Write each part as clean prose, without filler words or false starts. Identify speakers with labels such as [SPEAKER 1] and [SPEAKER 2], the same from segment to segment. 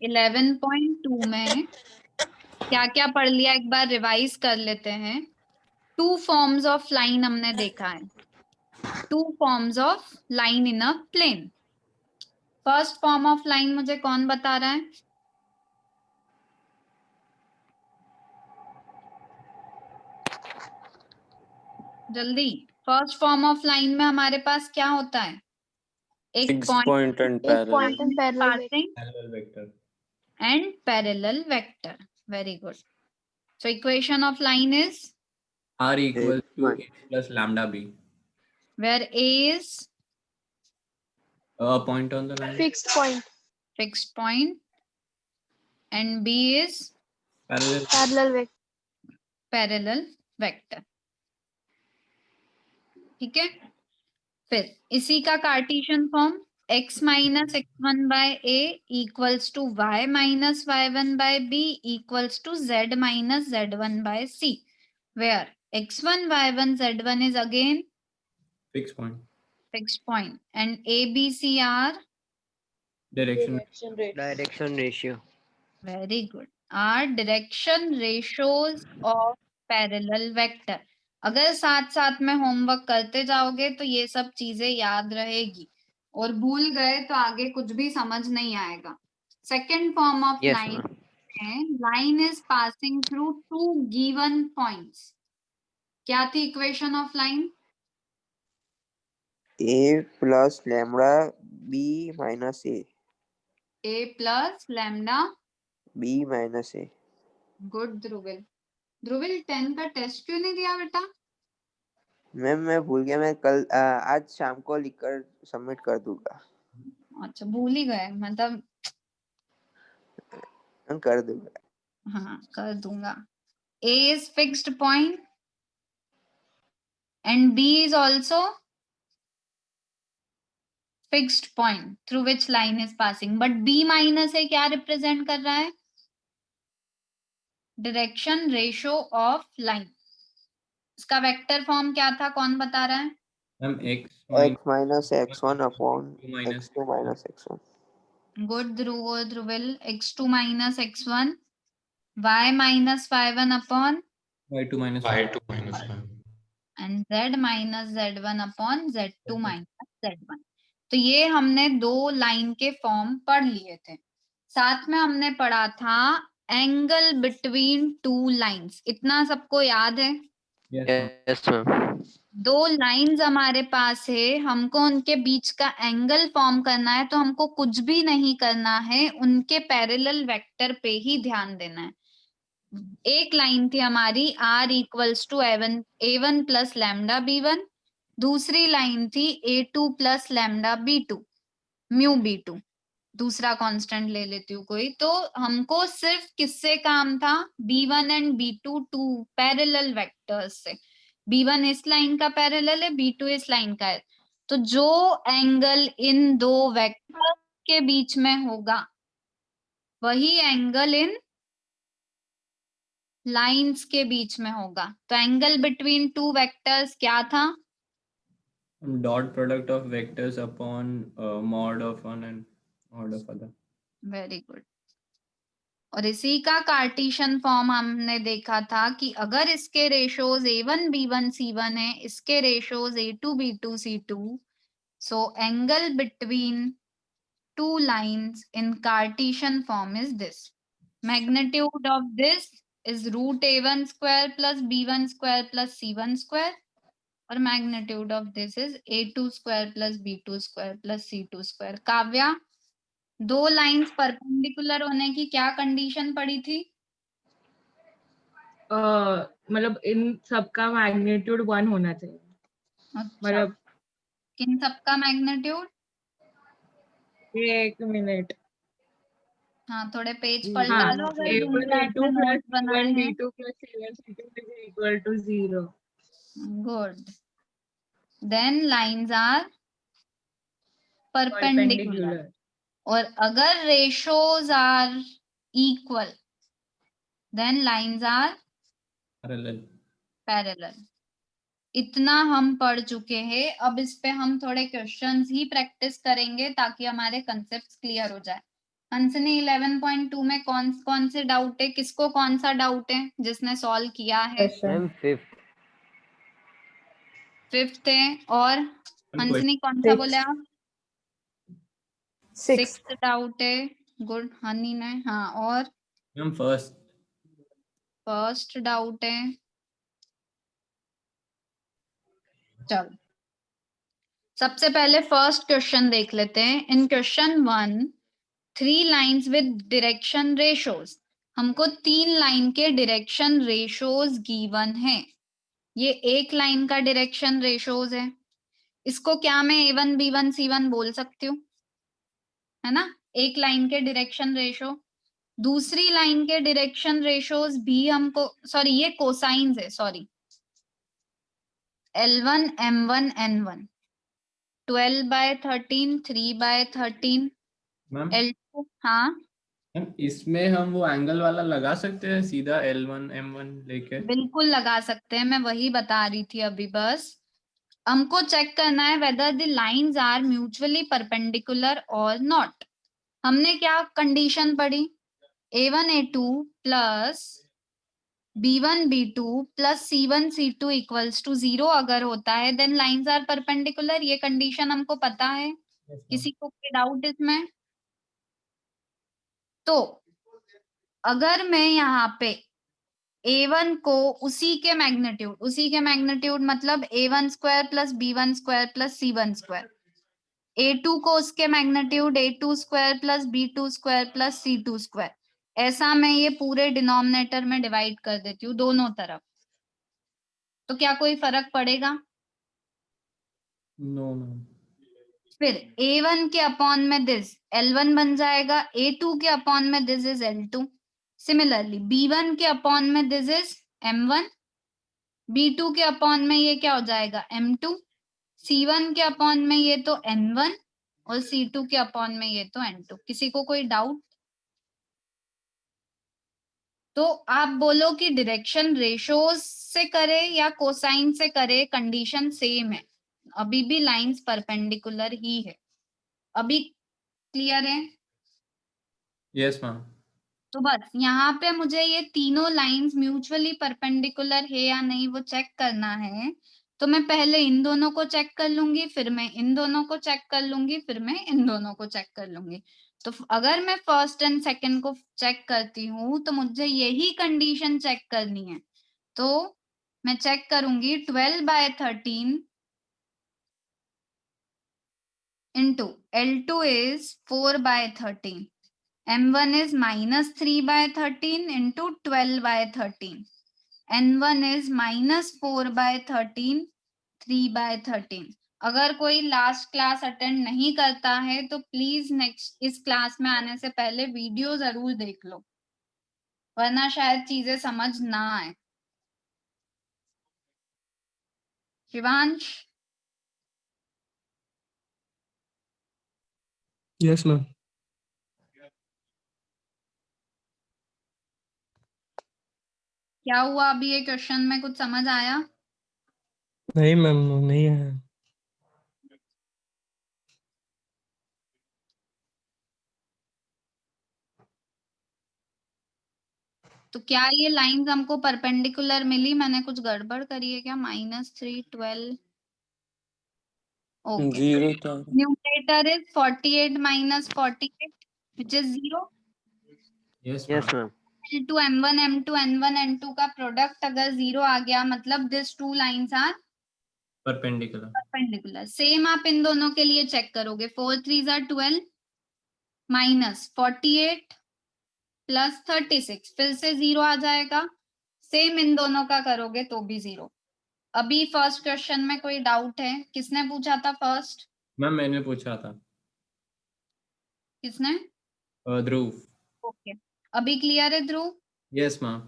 [SPEAKER 1] 11.2 में क्या क्या पढ़ लिया एक बार रिवाइज कर लेते हैं। 2 फॉर्म्स ऑफ लाइन हमने देखा है, 2 forms of line in a plane. First form of line मुझे कौन बता रहा है? जल्दी। फर्स्ट फॉर्म ऑफ लाइन में हमारे पास क्या होता है? एक
[SPEAKER 2] point and parallel
[SPEAKER 1] passing
[SPEAKER 3] vector
[SPEAKER 1] and parallel vector. Very good. So equation of line is
[SPEAKER 3] R equals to A plus lambda B.
[SPEAKER 1] where A is
[SPEAKER 3] A point on the line.
[SPEAKER 4] Fixed point
[SPEAKER 1] and B is
[SPEAKER 3] Parallel.
[SPEAKER 1] parallel vector. ठीक है, फिर इसी का Cartesian form x minus x1 by a equals to y minus y1 by b equals to z minus z1 by c, where x1 y1 z1 is again
[SPEAKER 3] Fixed point.
[SPEAKER 1] fixed point and a b c are
[SPEAKER 3] Direction.
[SPEAKER 2] Direction ratio.
[SPEAKER 1] very good, are direction ratios of parallel vector. अगर साथ साथ में homework करते जाओगे तो ये सब चीजें याद रहेगी, और भूल गए तो आगे कुछ भी समझ नहीं आएगा। Second form of
[SPEAKER 2] yes
[SPEAKER 1] line
[SPEAKER 2] ma'am.
[SPEAKER 1] है line is passing through 2 given points. क्या थी equation of line?
[SPEAKER 5] A plus lambda B minus A.
[SPEAKER 1] a plus lambda
[SPEAKER 5] B minus A.
[SPEAKER 1] Good Dhruvil. Dhruvil 10 का टेस्ट क्यों नहीं दिया बेटा?
[SPEAKER 5] मैम मैं भूल गया, मैं कल आज शाम को लिखकर सबमिट कर दूंगा।
[SPEAKER 1] अच्छा भूल ही गए, मतलब
[SPEAKER 5] कर दूंगा।
[SPEAKER 1] हाँ कर दूंगा। A is fixed point and B is also fixed point through which line is passing, but B minus A क्या represent कर रहा है? Direction ratio of line. इसका वेक्टर फॉर्म क्या था, कौन बता रहा है?
[SPEAKER 3] हम
[SPEAKER 5] x minus x1 upon x2 minus x1.
[SPEAKER 1] Good Dhruvil. x2 minus x1 y minus y1 upon
[SPEAKER 3] y2 minus y2
[SPEAKER 1] and z minus z1 upon z2 minus z1। तो ये हमने दो लाइन के फॉर्म पढ़ लिए थे। साथ में हमने पढ़ा था एंगल बिटवीन टू लाइंस, इतना सबको याद है?
[SPEAKER 2] Yes ma'am.
[SPEAKER 1] दो लाइंस हमारे पास है, हमको उनके बीच का एंगल फॉर्म करना है, तो हमको कुछ भी नहीं करना है, उनके पैरेलल वेक्टर पे ही ध्यान देना है। एक लाइन थी हमारी r equals to a1 plus lambda b1, दूसरी लाइन थी a2 plus lambda b2 mu b2, दूसरा कांस्टेंट ले लेती हूँ कोई। तो हमको सिर्फ किससे काम था? b1 and b2 to parallel vectors से। b1 इस लाइन का पैरेलल है, b2 इस लाइन का है, तो जो एंगल इन दो वेक्टर के बीच में होगा वही एंगल इन लाइंस के बीच में होगा। तो एंगल बिटवीन टू वेक्टर्स क्या था?
[SPEAKER 3] Dot product of vectors upon mod of one and mod of other.
[SPEAKER 1] Very good. और इसी का कार्टेशियन फॉर्म हमने देखा था कि अगर इसके रेशोज a1 b1 c1 है, इसके ratios a2 b2 c2, so angle between two lines in Cartesian form is this. Magnitude of this is root a1 square plus b1 square plus c1 square, और magnitude of this is a2 square plus b2 square plus c2 square। Kavya, दो lines perpendicular होने की क्या condition पड़ी थी?
[SPEAKER 4] मतलब इन सबका magnitude 1 होना चाहिए। मतलब
[SPEAKER 1] किन सबका मैग्नीट्यूड?
[SPEAKER 4] एक मिनट,
[SPEAKER 1] हाँ थोड़े पेज पलटा लो अगर जिन
[SPEAKER 4] A1
[SPEAKER 1] क्लास में
[SPEAKER 4] A2 plus
[SPEAKER 1] नोट्स बनाए
[SPEAKER 4] C1
[SPEAKER 1] हैं।
[SPEAKER 4] D2 plus C1 C2 is equal to 0.
[SPEAKER 1] Good, then lines are perpendicular. और अगर ratios are equal then lines are parallel. इतना हम पढ़ चुके हैं, अब इस पे हम थोड़े क्वेश्चंस ही प्रैक्टिस करेंगे ताकि हमारे कंसेप्ट्स क्लियर हो जाए। हंसनी 11.2 में कौन कौन से डाउट है, किसको कौन सा डाउट है जिसने सॉल्व किया है?
[SPEAKER 2] Ma'am fifth.
[SPEAKER 1] फिफ्थ है। और हंसनी कौन सा बोले आप? सिक्स्थ डाउट है। गुड हनी ने। हाँ, और
[SPEAKER 3] मैम फर्स्ट।
[SPEAKER 1] फर्स्ट डाउट है। चलो सबसे पहले फर्स्ट क्वेश्चन देख लेते हैं। In question 1 3 lines with direction ratios, हमको 3 लाइन के डायरेक्शन रेशोज गिवन है। ये एक लाइन का डायरेक्शन रेशोज है। इसको क्या मैं A1 B1 C1 बोल सकती हूँ, है ना? एक लाइन के डायरेक्शन रेशो। दूसरी लाइन के डायरेक्शन रेशोज भी हमको, सॉरी ये कोसाइंस है, sorry, L1 M1 N1, 12/13, 3/13,
[SPEAKER 3] ma'am
[SPEAKER 1] L2। हाँ
[SPEAKER 3] मैम इसमें हम वो एंगल वाला लगा सकते हैं सीधा L1 M1 लेके?
[SPEAKER 1] बिल्कुल लगा सकते हैं, मैं वही बता रही थी अभी। बस हमको चेक करना है whether the lines are mutually perpendicular और नॉट। हमने क्या कंडीशन पढ़ी? A1 A2 plus B1 B2 plus C1 C2 equals to 0 अगर होता है देन लाइंस आर परपेंडिकुलर। ये कंडीशन हमको पता है। किसी को कोई डाउट इसमें? तो अगर मैं यहाँ पे A1 को उसी के मैग्नीट्यूड मतलब A1 square plus B1 square plus C1 square, A2 को उसके magnitude A2 square plus B2 square plus C2 square, ऐसा मैं ये पूरे डिनोमिनेटर में डिवाइड कर देती हूँ दोनों तरफ। तो क्या कोई फर्क पड़ेगा?
[SPEAKER 3] No ma'am.
[SPEAKER 1] फिर A1 के अपॉन में दिस L1 बन जाएगा, A2 के अपॉन में this is L2। Similarly B1 के अपॉन में दिस इज M1, B2 के अपॉन में ये क्या हो जाएगा M2, C1 के अपॉन में ये तो N1 और C2 के अपॉन में ये तो N2। किसी को कोई डाउट? तो आप बोलो कि डायरेक्शन रेशोज से करे या कोसाइन से करे, कंडीशन सेम है, अभी भी लाइंस परपेंडिकुलर ही है। अभी क्लियर है?
[SPEAKER 3] Yes ma'am.
[SPEAKER 1] तो बस यहाँ पे मुझे ये तीनों लाइंस म्यूचुअली परपेंडिकुलर है या नहीं वो चेक करना है। तो मैं पहले इन दोनों को चेक कर लूंगी, फिर मैं इन दोनों को चेक कर लूंगी, फिर मैं इन दोनों को चेक कर लूंगी। तो अगर मैं फर्स्ट एंड सेकंड को चेक करती हूँ तो मुझे यही कंडीशन चेक करनी है। तो मैं चेक करूंगी 12/13 into L2 is 4/13, M1 is minus 3/13 into 12/13. N1 is minus 4/13, 3/13. अगर कोई लास्ट क्लास अटेंड नहीं करता है तो प्लीज नेक्स्ट इस क्लास में आने से पहले वीडियो जरूर देख लो, वरना शायद चीजें समझ ना आए। शिवांश?
[SPEAKER 3] Yes ma'am.
[SPEAKER 1] क्या हुआ अभी ये क्वेश्चन में, कुछ समझ आया?
[SPEAKER 3] नहीं मैम, नहीं है।
[SPEAKER 1] तो क्या ये लाइंस हमको परपेंडिकुलर मिली? मैंने कुछ गड़बड़ करी है क्या? -3 12 ओके।
[SPEAKER 2] 0 था।
[SPEAKER 1] Numerator is 48 minus 48, which is 0.
[SPEAKER 3] Yes
[SPEAKER 2] yes
[SPEAKER 3] ma'am.
[SPEAKER 2] Ma'am.
[SPEAKER 1] L2 M1 M2 N1 N2 का प्रोडक्ट अगर 0 आ गया मतलब this two lines are
[SPEAKER 3] perpendicular.
[SPEAKER 1] Perpendicular. Same आप इन दोनों के लिए चेक करोगे। 4 3s are 12 माइनस 48 प्लस 36, फिर से 0 आ जाएगा। सेम इन दोनों का करोगे तो भी 0। अभी फर्स्ट क्वेश्चन में कोई डाउट है? किसने पूछा था फर्स्ट?
[SPEAKER 3] मैम मैंने पूछा था।
[SPEAKER 1] किसने?
[SPEAKER 3] ध्रुव।
[SPEAKER 1] ओके, अभी क्लियर है ध्रुव?
[SPEAKER 3] Yes ma'am.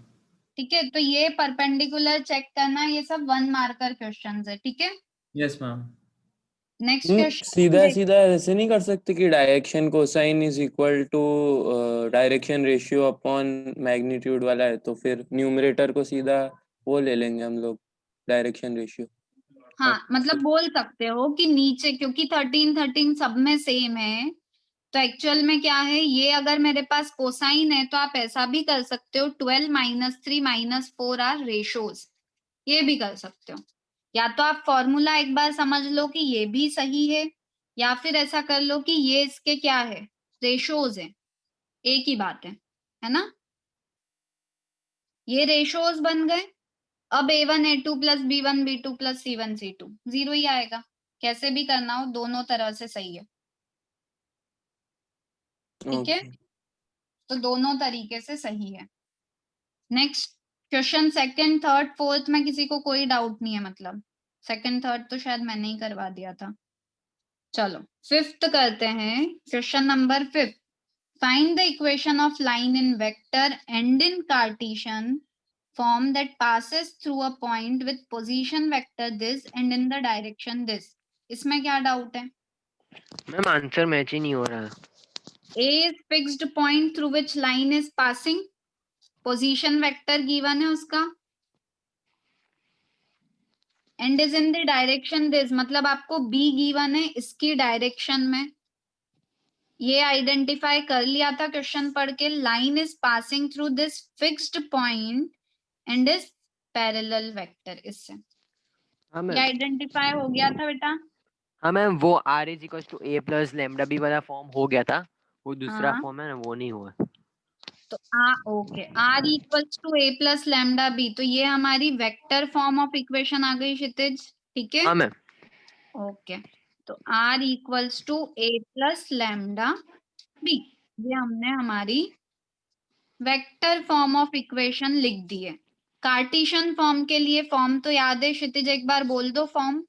[SPEAKER 1] ठीक है, तो ये परपेंडिकुलर चेक करना, ये सब 1 मार्कर क्वेश्चंस है। ठीक है,
[SPEAKER 3] यस मैम।
[SPEAKER 1] नेक्स्ट क्वेश्चन
[SPEAKER 2] सीधा सीधा ऐसे नहीं कर सकते कि direction cosine is equal to direction ratio upon magnitude वाला है, तो फिर न्यूमरेटर को सीधा वो ले लेंगे हम लोग, डायरेक्शन रेशियो।
[SPEAKER 1] हाँ मतलब बोल सकते हो कि नीचे, क्योंकि 13 13 सब में सेम है तो एक्चुअल में क्या है, ये अगर मेरे पास कोसाइन है तो आप ऐसा भी कर सकते हो, 12 -3 -4 आर रेशोज, ये भी कर सकते हो। या तो आप फॉर्मूला एक बार समझ लो कि ये भी सही है, या फिर ऐसा कर लो कि ये इसके क्या है, रेशोज है, एक ही बात है ना। ये रेशोज बन गए। अब A1 A2 plus B1 B2 plus C1 C2 0 ही आएगा। कैसे भी करना हो, दोनों तरह से सही है, ठीक है। तो दोनों तरीके से सही है। Next question, second third fourth में किसी को कोई डाउट नहीं है, मतलब सेकंड थर्ड तो शायद मैंने ही करवा दिया था। चलो फिफ्थ करते हैं, question number 5। Find the equation of line in vector and in Cartesian form that passes through a point with position vector this and in the direction this। इसमें क्या डाउट है?
[SPEAKER 6] मैम आंसर मैच ही नहीं हो रहा।
[SPEAKER 1] A is fixed point through which line is passing, position vector given है उसका, and is in the direction this, मतलब आपको B given है इसकी डायरेक्शन में। ये आइडेंटिफाई कर लिया था क्वेश्चन पढ़ के, line is passing through this fixed point and is parallel vector, इससे
[SPEAKER 6] हाँ
[SPEAKER 1] ये
[SPEAKER 6] मैम,
[SPEAKER 1] आइडेंटिफाई हो गया था बेटा।
[SPEAKER 6] हाँ मैम, वो R is equal to A plus lambda B वाला फॉर्म हो गया था, वो दूसरा
[SPEAKER 1] हाँ
[SPEAKER 6] फॉर्म है ना, वो नहीं हुआ।
[SPEAKER 1] तो okay, R equals to A plus lambda B, तो ये हमारी वेक्टर फॉर्म ऑफ इक्वेशन आ गई क्षितिज, ठीक है।
[SPEAKER 6] हाँ मैम।
[SPEAKER 1] ओके, तो R equals to A plus lambda B, ये हमने हमारी वेक्टर फॉर्म ऑफ इक्वेशन लिख दी है। कार्टेशियन फॉर्म के लिए फॉर्म तो याद है क्षितिज, एक बार बोल दो form.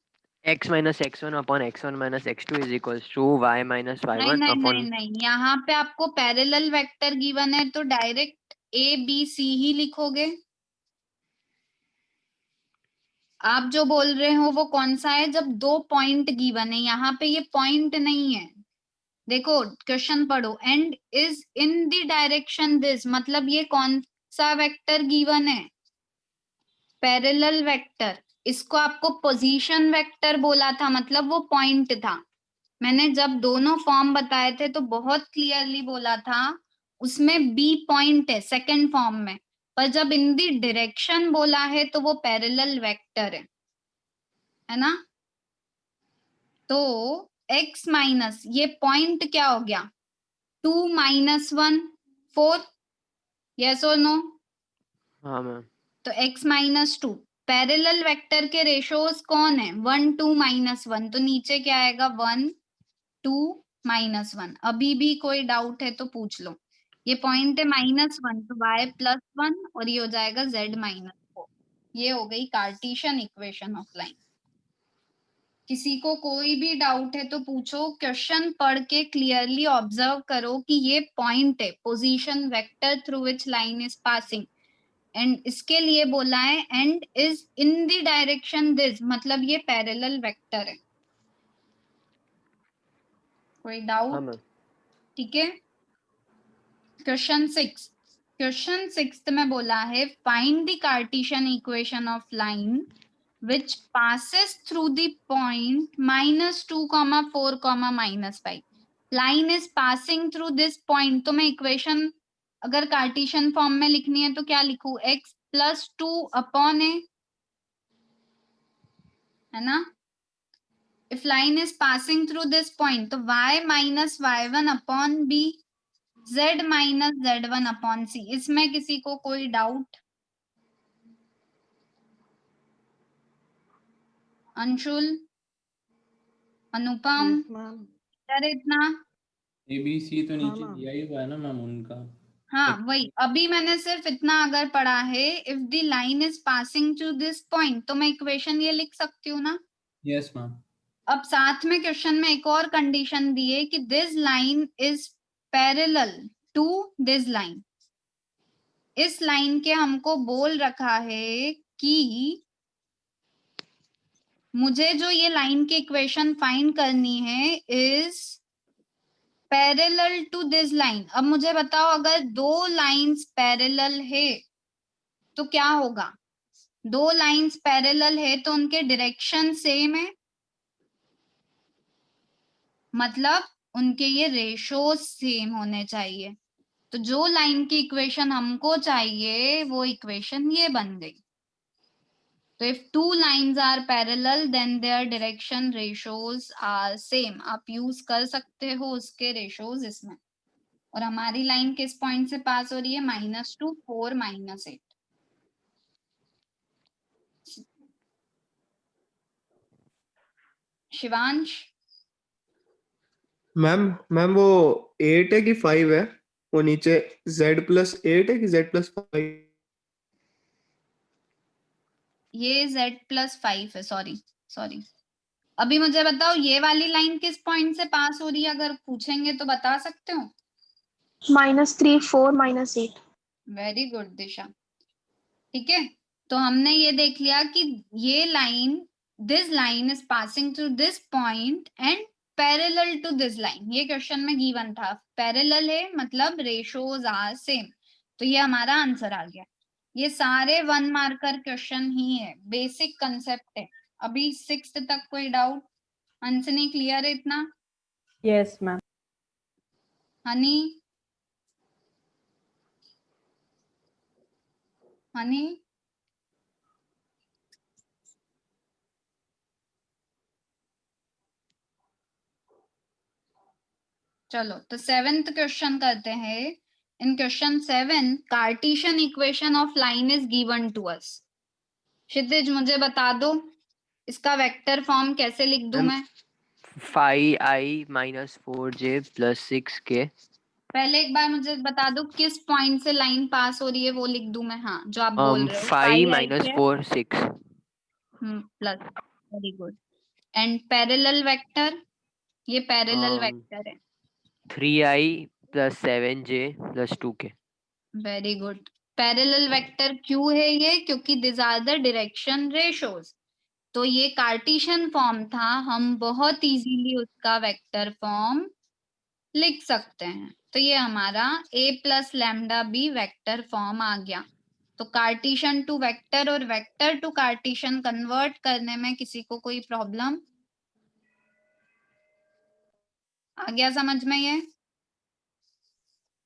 [SPEAKER 6] x minus x1 upon x1 minus x2 is equals to y minus
[SPEAKER 1] नहीं
[SPEAKER 6] y1
[SPEAKER 1] नहीं
[SPEAKER 6] अपॉन।
[SPEAKER 1] नहीं नहीं, यहाँ पे आपको पैरेलल वेक्टर गिवन है तो डायरेक्ट ए बी सी ही लिखोगे। आप जो बोल रहे हो वो कौन सा है, जब दो पॉइंट गिवन है, यहाँ पे ये पॉइंट नहीं है। देखो क्वेश्चन पढ़ो, and is in the direction this, मतलब ये कौन सा वेक्टर गिवन है, पैरेलल वेक्टर। इसको आपको पोजीशन वेक्टर बोला था, मतलब वो पॉइंट था। मैंने जब दोनों फॉर्म बताए थे तो बहुत क्लियरली बोला था, उसमें बी पॉइंट है सेकंड फॉर्म में, पर जब इन दी डायरेक्शन बोला है तो वो पैरेलल वेक्टर है ना। तो x माइनस ये पॉइंट क्या हो गया, 2 -1 4, यस और नो।
[SPEAKER 6] हाँ मैम।
[SPEAKER 1] तो x -2, पैरेलल वेक्टर के रेशोज कौन है, 1 2 -1, तो नीचे क्या आएगा 1 2 -1। अभी भी कोई डाउट है तो पूछ लो। ये पॉइंट है -1 तो y +1 और ये हो जाएगा z -4। ये हो गई कार्टेशियन इक्वेशन ऑफ लाइन। किसी को कोई भी डाउट है तो पूछो, क्वेश्चन पढ़ के क्लियरली ऑब्जर्व करो कि ये पॉइंट है, position vector through which line is passing, and इसके लिए बोला है and is in the direction this, मतलब ये पैरेलल वेक्टर है। कोई
[SPEAKER 6] हाँ
[SPEAKER 1] डाउट?
[SPEAKER 6] मैम।
[SPEAKER 1] ठीक है। क्वेश्चन 6, क्वेश्चन 6 में बोला है find the Cartesian equation of line which passes through the point -2, 4, -5। line is passing through this point, तो मैं इक्वेशन अगर कार्टेशियन फॉर्म में लिखनी है तो क्या लिखूं, x + 2 अपॉन a, है ना। if line is passing through this point तो y - y1 upon b, z - z1 upon c। इसमें किसी को कोई डाउट? अंशुल, अनुपम,
[SPEAKER 7] यस मैम।
[SPEAKER 1] अरे इतना
[SPEAKER 3] ABC तो
[SPEAKER 7] हाँ
[SPEAKER 3] नीचे
[SPEAKER 7] मैम।
[SPEAKER 3] दिया ही हुआ है ना मैम उनका।
[SPEAKER 1] हाँ वही, अभी मैंने सिर्फ इतना अगर पढ़ा है, if the line is passing to this point, तो मैं इक्वेशन ये लिख सकती हूँ ना।
[SPEAKER 3] Yes ma'am.
[SPEAKER 1] अब साथ में क्वेश्चन में एक और कंडीशन दी है कि this line is parallel to this line. इस लाइन के हमको बोल रखा है कि मुझे जो ये लाइन की इक्वेशन फाइंड करनी है is parallel to this line. अब मुझे बताओ, अगर दो लाइंस पैरेलल है तो क्या होगा, दो लाइंस पैरेलल है तो उनके डायरेक्शन सेम है, मतलब उनके ये रेशोज सेम होने चाहिए। तो जो लाइन की इक्वेशन हमको चाहिए वो इक्वेशन ये बन गई। तो if two lines are parallel then their direction ratios are same। आप यूज कर सकते हो उसके रेशोज इसमें। और हमारी लाइन किस पॉइंट से पास हो रही है? -2 4 -8। शिवांश,
[SPEAKER 7] मैम वो 8 है कि 5 है? वो नीचे Z+8 है कि Z+5?
[SPEAKER 1] ये Z+5 है। सॉरी अभी मुझे बताओ ये वाली लाइन किस पॉइंट से पास हो रही है? अगर पूछेंगे तो बता सकते हो?
[SPEAKER 8] -3 4 -8।
[SPEAKER 1] Very good Disha. ठीक है, तो हमने ये देख लिया कि ये line, this line is passing through this point and parallel to this line. ये क्वेश्चन में गिवन था, पैरेलल है मतलब रेशोज आर सेम। तो ये हमारा आंसर आ गया। ये सारे 1 मार्कर क्वेश्चन ही है, बेसिक कंसेप्ट है। अभी 6th तक कोई डाउट? अंसनी क्लियर है इतना?
[SPEAKER 9] Yes ma'am.
[SPEAKER 1] हनी, हनी चलो तो 7th क्वेश्चन करते हैं। In question 7 Cartesian equation of line is given to us. Kshitij मुझे बता दो इसका वेक्टर फॉर्म कैसे लिख दूं मैं?
[SPEAKER 6] 5i - 4j + 6k।
[SPEAKER 1] पहले एक बार मुझे बता दो किस पॉइंट से लाइन पास हो रही है, वो लिख दूं मैं? हाँ, जो आप बोल रहे हो
[SPEAKER 6] 5 - 4 6।
[SPEAKER 1] Plus, very good. And parallel vector, ये पैरेलल वेक्टर है।
[SPEAKER 6] 3i + 7j + 2k।
[SPEAKER 1] Very good. Parallel vector क्यों है ये? क्योंकि this are the direction ratios. तो ये कार्टेशियन फॉर्म था, हम बहुत इजीली उसका वेक्टर फॉर्म लिख सकते हैं। तो ये हमारा a + λb वेक्टर फॉर्म आ गया। तो कार्टेशियन टू वेक्टर और वेक्टर टू कार्टेशियन कन्वर्ट करने में किसी को कोई प्रॉब्लम आ गया समझ में ये?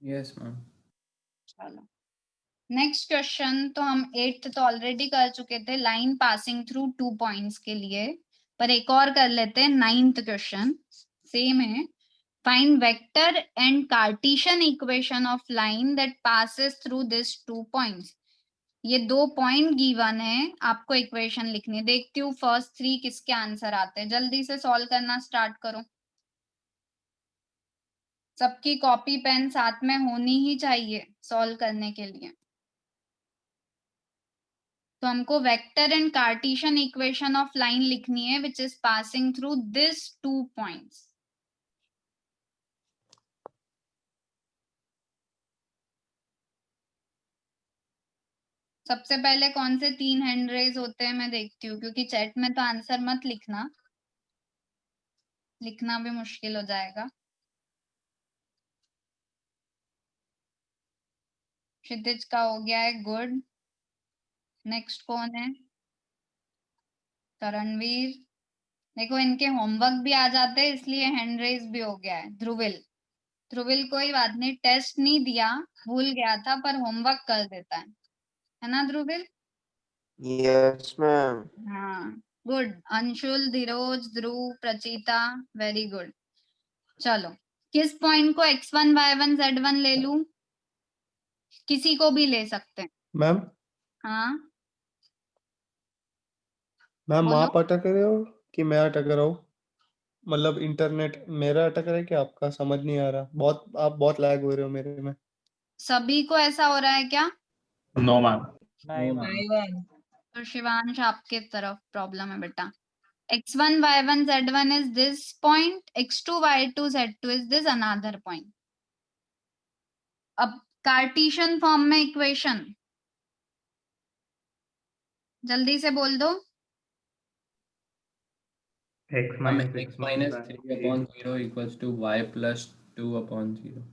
[SPEAKER 3] Yes ma'am.
[SPEAKER 1] चलो नेक्स्ट क्वेश्चन। तो हम 8th तो ऑलरेडी कर चुके थे, लाइन पासिंग थ्रू 2 पॉइंट्स के लिए। पर एक और कर लेते हैं, 9th क्वेश्चन सेम है। Find vector and Cartesian equation of line that passes through this 2 points. ये 2 पॉइंट गिवन है, आपको इक्वेशन लिखनी है। देखती हूँ फर्स्ट 3 किसके आंसर आते हैं। जल्दी से सॉल्व करना स्टार्ट करो। सबकी कॉपी पेन साथ में होनी ही चाहिए सॉल्व करने के लिए। तो हमको vector and Cartesian equation of line लिखनी है which is passing through this 2 points. सबसे पहले कौन से 3 हैंड रेज होते हैं मैं देखती हूँ, क्योंकि चैट में तो आंसर मत लिखना, लिखना भी मुश्किल हो जाएगा। क्षितिज का हो गया है, गुड। नेक्स्ट कौन है? करणवीर। देखो इनके होमवर्क भी आ जाते हैं इसलिए हैंड रेज भी हो गया है। ध्रुविल, ध्रुविल कोई बात नहीं, टेस्ट नहीं दिया, भूल गया था, पर होमवर्क कर देता है ना ध्रुविल?
[SPEAKER 5] Yes ma'am.
[SPEAKER 1] हाँ good. Anshul, Dhiroj, Dhruv, Prachita, very good. चलो किस पॉइंट को x1 y1 z1 ले लूं? किसी को भी ले सकते हैं।
[SPEAKER 7] मैम
[SPEAKER 1] हाँ
[SPEAKER 7] मैम
[SPEAKER 1] बोलो।
[SPEAKER 7] आप अटक रहे हो कि मैं अटक रहा हूँ? मतलब इंटरनेट मेरा अटक रहा है कि आपका? समझ नहीं आ रहा, आप बहुत लैग हो रहे हो मेरे में।
[SPEAKER 1] सभी को ऐसा हो रहा है क्या?
[SPEAKER 10] No ma'am.
[SPEAKER 9] नहीं मैम।
[SPEAKER 1] तो शिवांश आपके तरफ प्रॉब्लम है बेटा। x1 y1 z1 is this point, x2 y2 z2 is this another point। अब कार्टेशियन फॉर्म में इक्वेशन जल्दी से बोल दो।
[SPEAKER 3] x - 3/0 equals to y + 2/0।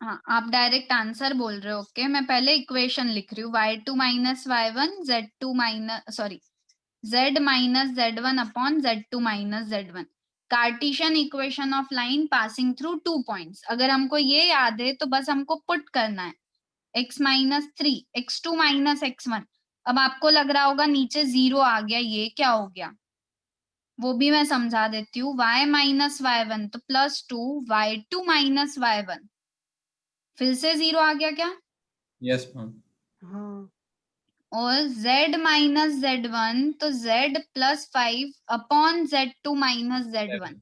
[SPEAKER 1] हाँ आप डायरेक्ट आंसर बोल रहे हो। ओके मैं पहले इक्वेशन लिख रही हूँ। y2 - y1 z2 - z - z1 upon z2 - z1। Cartesian equation of line passing through 2 points. अगर हमको ये याद है तो बस हमको पुट करना है x minus 3 x2 minus x1। अब आपको लग रहा होगा नीचे 0 आ गया, ये क्या हो गया, वो भी मैं समझा देती हूँ। y माइनस y1 तो +2 y2 माइनस y1, फिर से 0 आ गया क्या?
[SPEAKER 3] Yes, ma'am.
[SPEAKER 5] हाँ
[SPEAKER 1] और z माइनस z1 तो z plus 5 upon z2 minus z1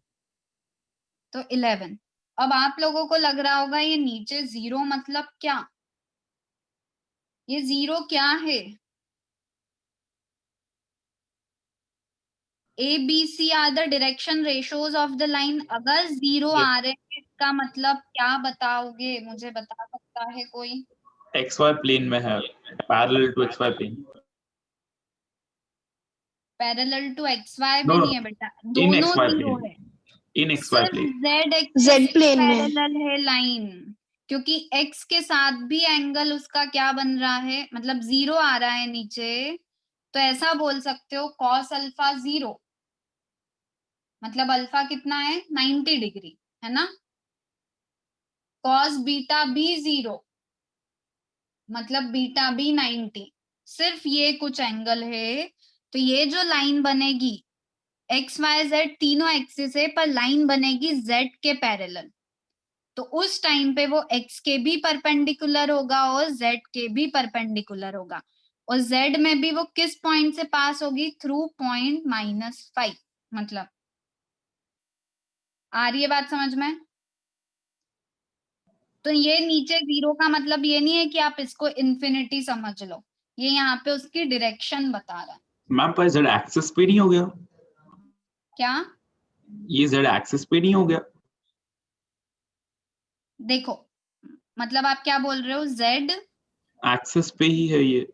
[SPEAKER 1] तो 11। अब आप लोगों को लग रहा होगा ये नीचे 0 मतलब क्या, ये 0 क्या है? A B C are the direction ratios of the line. अगर 0 आ रहे हैं इसका मतलब क्या बताओगे, मुझे बता सकता है कोई?
[SPEAKER 10] XY प्लेन में है, parallel to XY plane.
[SPEAKER 1] Parallel to XY
[SPEAKER 10] No,
[SPEAKER 1] में
[SPEAKER 10] no,
[SPEAKER 1] नहीं है बेटा,
[SPEAKER 10] in
[SPEAKER 1] दोनों
[SPEAKER 10] XY
[SPEAKER 1] 0
[SPEAKER 10] plane.
[SPEAKER 1] है।
[SPEAKER 10] In XY
[SPEAKER 1] सिर्फ
[SPEAKER 10] plane.
[SPEAKER 1] z
[SPEAKER 8] Z
[SPEAKER 1] axis
[SPEAKER 8] plane में।
[SPEAKER 1] पैरेलल है लाइन, क्योंकि x के साथ भी एंगल उसका क्या बन रहा है, मतलब 0 आ रहा है नीचे, तो ऐसा बोल सकते हो cos अल्फा 0, मतलब अल्फा कितना है 90 डिग्री, है ना। cos बीटा भी 0, मतलब बीटा भी 90। सिर्फ ये कुछ एंगल है, तो ये जो लाइन बनेगी x y z तीनों एक्सिस है, पर लाइन बनेगी z के पैरेलल, तो उस टाइम पे वो x के भी परपेंडिकुलर होगा और z के भी परपेंडिकुलर होगा, और z में भी वो किस पॉइंट से पास होगी, थ्रू पॉइंट -5। मतलब आ रही है बात समझ में? तो ये नीचे 0 का मतलब ये नहीं है कि आप इसको इन्फिनिटी समझ लो, ये यहाँ पे उसकी डायरेक्शन बता रहा है।
[SPEAKER 10] मैम पर Z एक्सिस पे नहीं हो गया?
[SPEAKER 1] क्या?
[SPEAKER 10] ये Z एक्सिस पे नहीं हो गया?
[SPEAKER 1] देखो मतलब आप क्या बोल रहे हो, z
[SPEAKER 10] एक्सिस पे ही है ये।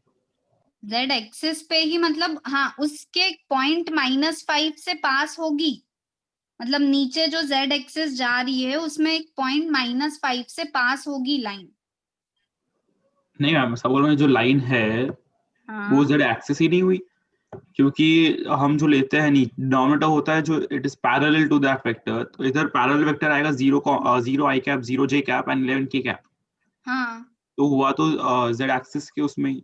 [SPEAKER 1] z एक्सिस पे ही, मतलब हाँ उसके पॉइंट -5 से पास होगी, मतलब नीचे जो z एक्सिस जा रही है उसमें एक पॉइंट -5 से पास होगी लाइन।
[SPEAKER 10] नहीं मैम, सब बोल रहे हैं जो लाइन है वो
[SPEAKER 1] हाँ
[SPEAKER 10] Z एक्सिस ही नहीं हुई, क्योंकि हम जो लेते हैं डिनोमिनेटर होता है जो it is parallel to that vector, तो इधर पैरेलल वेक्टर आएगा 0 i cap 0 j cap and 11 k cap,
[SPEAKER 1] हाँ
[SPEAKER 10] तो हुआ तो Z एक्सिस के उसमें ही।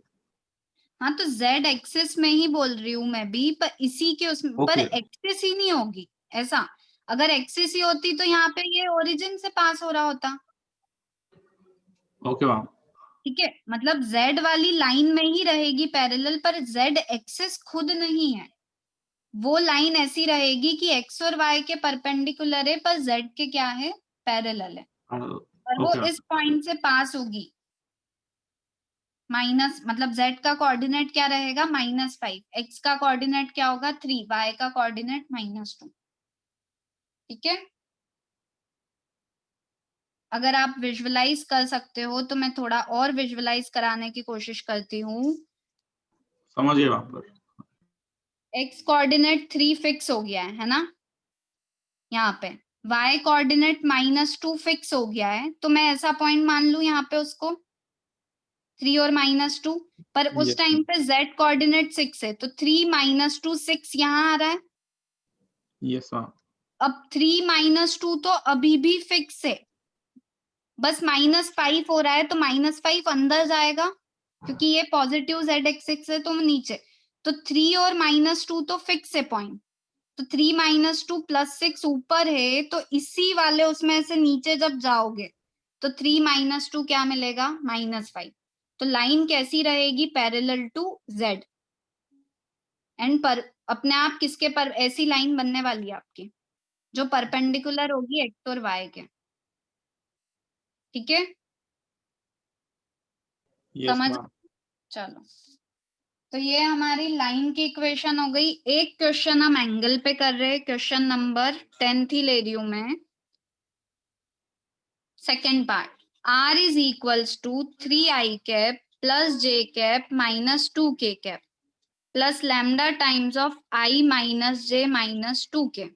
[SPEAKER 1] हाँ, तो z एक्सिस में ही बोल रही हूँ मैं भी, पर इसी के उसमें पर
[SPEAKER 10] Okay.
[SPEAKER 1] एक्सिस ही नहीं होगी ऐसा। अगर एक्सिस ही होती तो यहाँ पे ये ओरिजिन से पास हो रहा होता।
[SPEAKER 10] Okay ma'am.
[SPEAKER 1] ठीक है, मतलब z वाली लाइन में ही रहेगी पैरेलल, पर z एक्सिस खुद नहीं है, वो लाइन ऐसी रहेगी कि x और y के परपेंडिकुलर है, पर z के क्या है, पैरेलल है, और वो
[SPEAKER 10] ओके
[SPEAKER 1] इस पॉइंट से पास होगी। माइनस मतलब z का कोऑर्डिनेट क्या रहेगा, -5, x का कोऑर्डिनेट क्या होगा 3, y का कोऑर्डिनेट -2। ठीक है, अगर आप विजुअलाइज कर सकते हो तो मैं थोड़ा और विजुअलाइज कराने की कोशिश करती हूँ।
[SPEAKER 10] समझिए वहां पर।
[SPEAKER 1] x कोऑर्डिनेट 3 फिक्स हो गया है ना यहाँ पे, y कोऑर्डिनेट -2 फिक्स हो गया है, तो मैं ऐसा पॉइंट मान लूं यहाँ पे उसको 3 और -2, पर उस
[SPEAKER 10] Yes,
[SPEAKER 1] टाइम पे z कोऑर्डिनेट 6 है, तो 3 - 2 6 यहाँ आ रहा है।
[SPEAKER 10] Yes ma'am.
[SPEAKER 1] अब 3 - 2 तो अभी भी फिक्स है, बस -5 हो रहा है, तो -5 अंदर जाएगा क्योंकि ये पॉजिटिव z एक्सिस है, तो नीचे, तो 3 और -2 तो फिक्स है पॉइंट, तो 3 - 2 + 6 ऊपर है, तो इसी वाले उसमें से नीचे जब जाओगे तो 3 - 2 क्या मिलेगा, -5। तो लाइन कैसी रहेगी, पैरेलल टू z, एंड पर अपने आप किसके पर ऐसी लाइन बनने वाली है आपकी, जो परपेंडिकुलर होगी x और y के। ठीक है,
[SPEAKER 10] यस
[SPEAKER 1] समझ,
[SPEAKER 10] मैम।
[SPEAKER 1] चलो तो ये हमारी लाइन की इक्वेशन हो गई। एक क्वेश्चन हम एंगल पे कर रहे हैं, क्वेश्चन नंबर 10 ही ले रही हूं मैं। Second part, r is equals to 3i cap plus j cap minus 2k cap plus lambda times of i minus j minus 2k।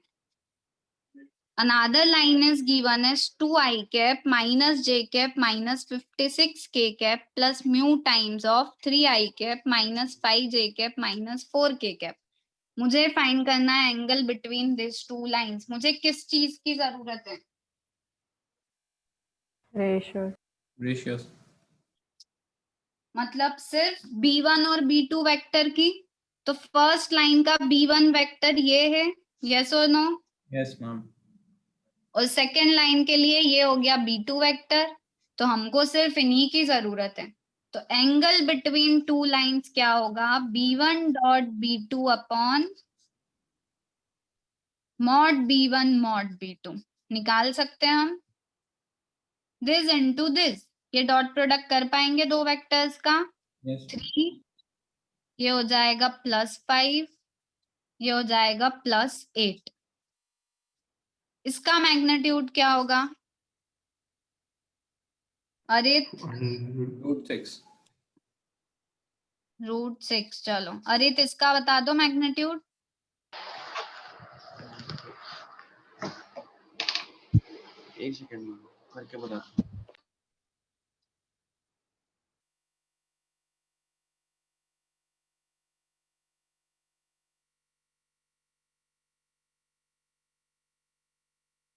[SPEAKER 1] Another line is given as 2i cap minus j cap minus 56k cap plus mu times of 3i cap minus 5j cap minus 4k cap. मुझे find करना है angle between this two lines. मुझे किस चीज की जरूरत है?
[SPEAKER 9] Ratio.
[SPEAKER 3] Ratios.
[SPEAKER 1] मतलब सिर्फ b1 और b2 वेक्टर की। तो फर्स्ट लाइन का b1 वेक्टर ये है, यस और नो?
[SPEAKER 3] Yes, ma'am.
[SPEAKER 1] और सेकेंड लाइन के लिए ये हो गया b2 वेक्टर। तो हमको सिर्फ इन्हीं की जरूरत है। तो एंगल बिटवीन टू लाइंस क्या होगा? b1 dot b2 upon mod b1 mod b2 निकाल सकते हैं हम। दिस इनटू दिस, ये डॉट प्रोडक्ट कर पाएंगे दो वेक्टर्स का?
[SPEAKER 3] Yes.
[SPEAKER 1] 3, ये हो जाएगा +5, ये हो जाएगा +8। इसका मैग्नीट्यूड क्या होगा? अरे
[SPEAKER 3] √6.
[SPEAKER 1] √6। चलो अरित इसका बता दो मैग्नीट्यूड।
[SPEAKER 6] एक सेकंड करके बता।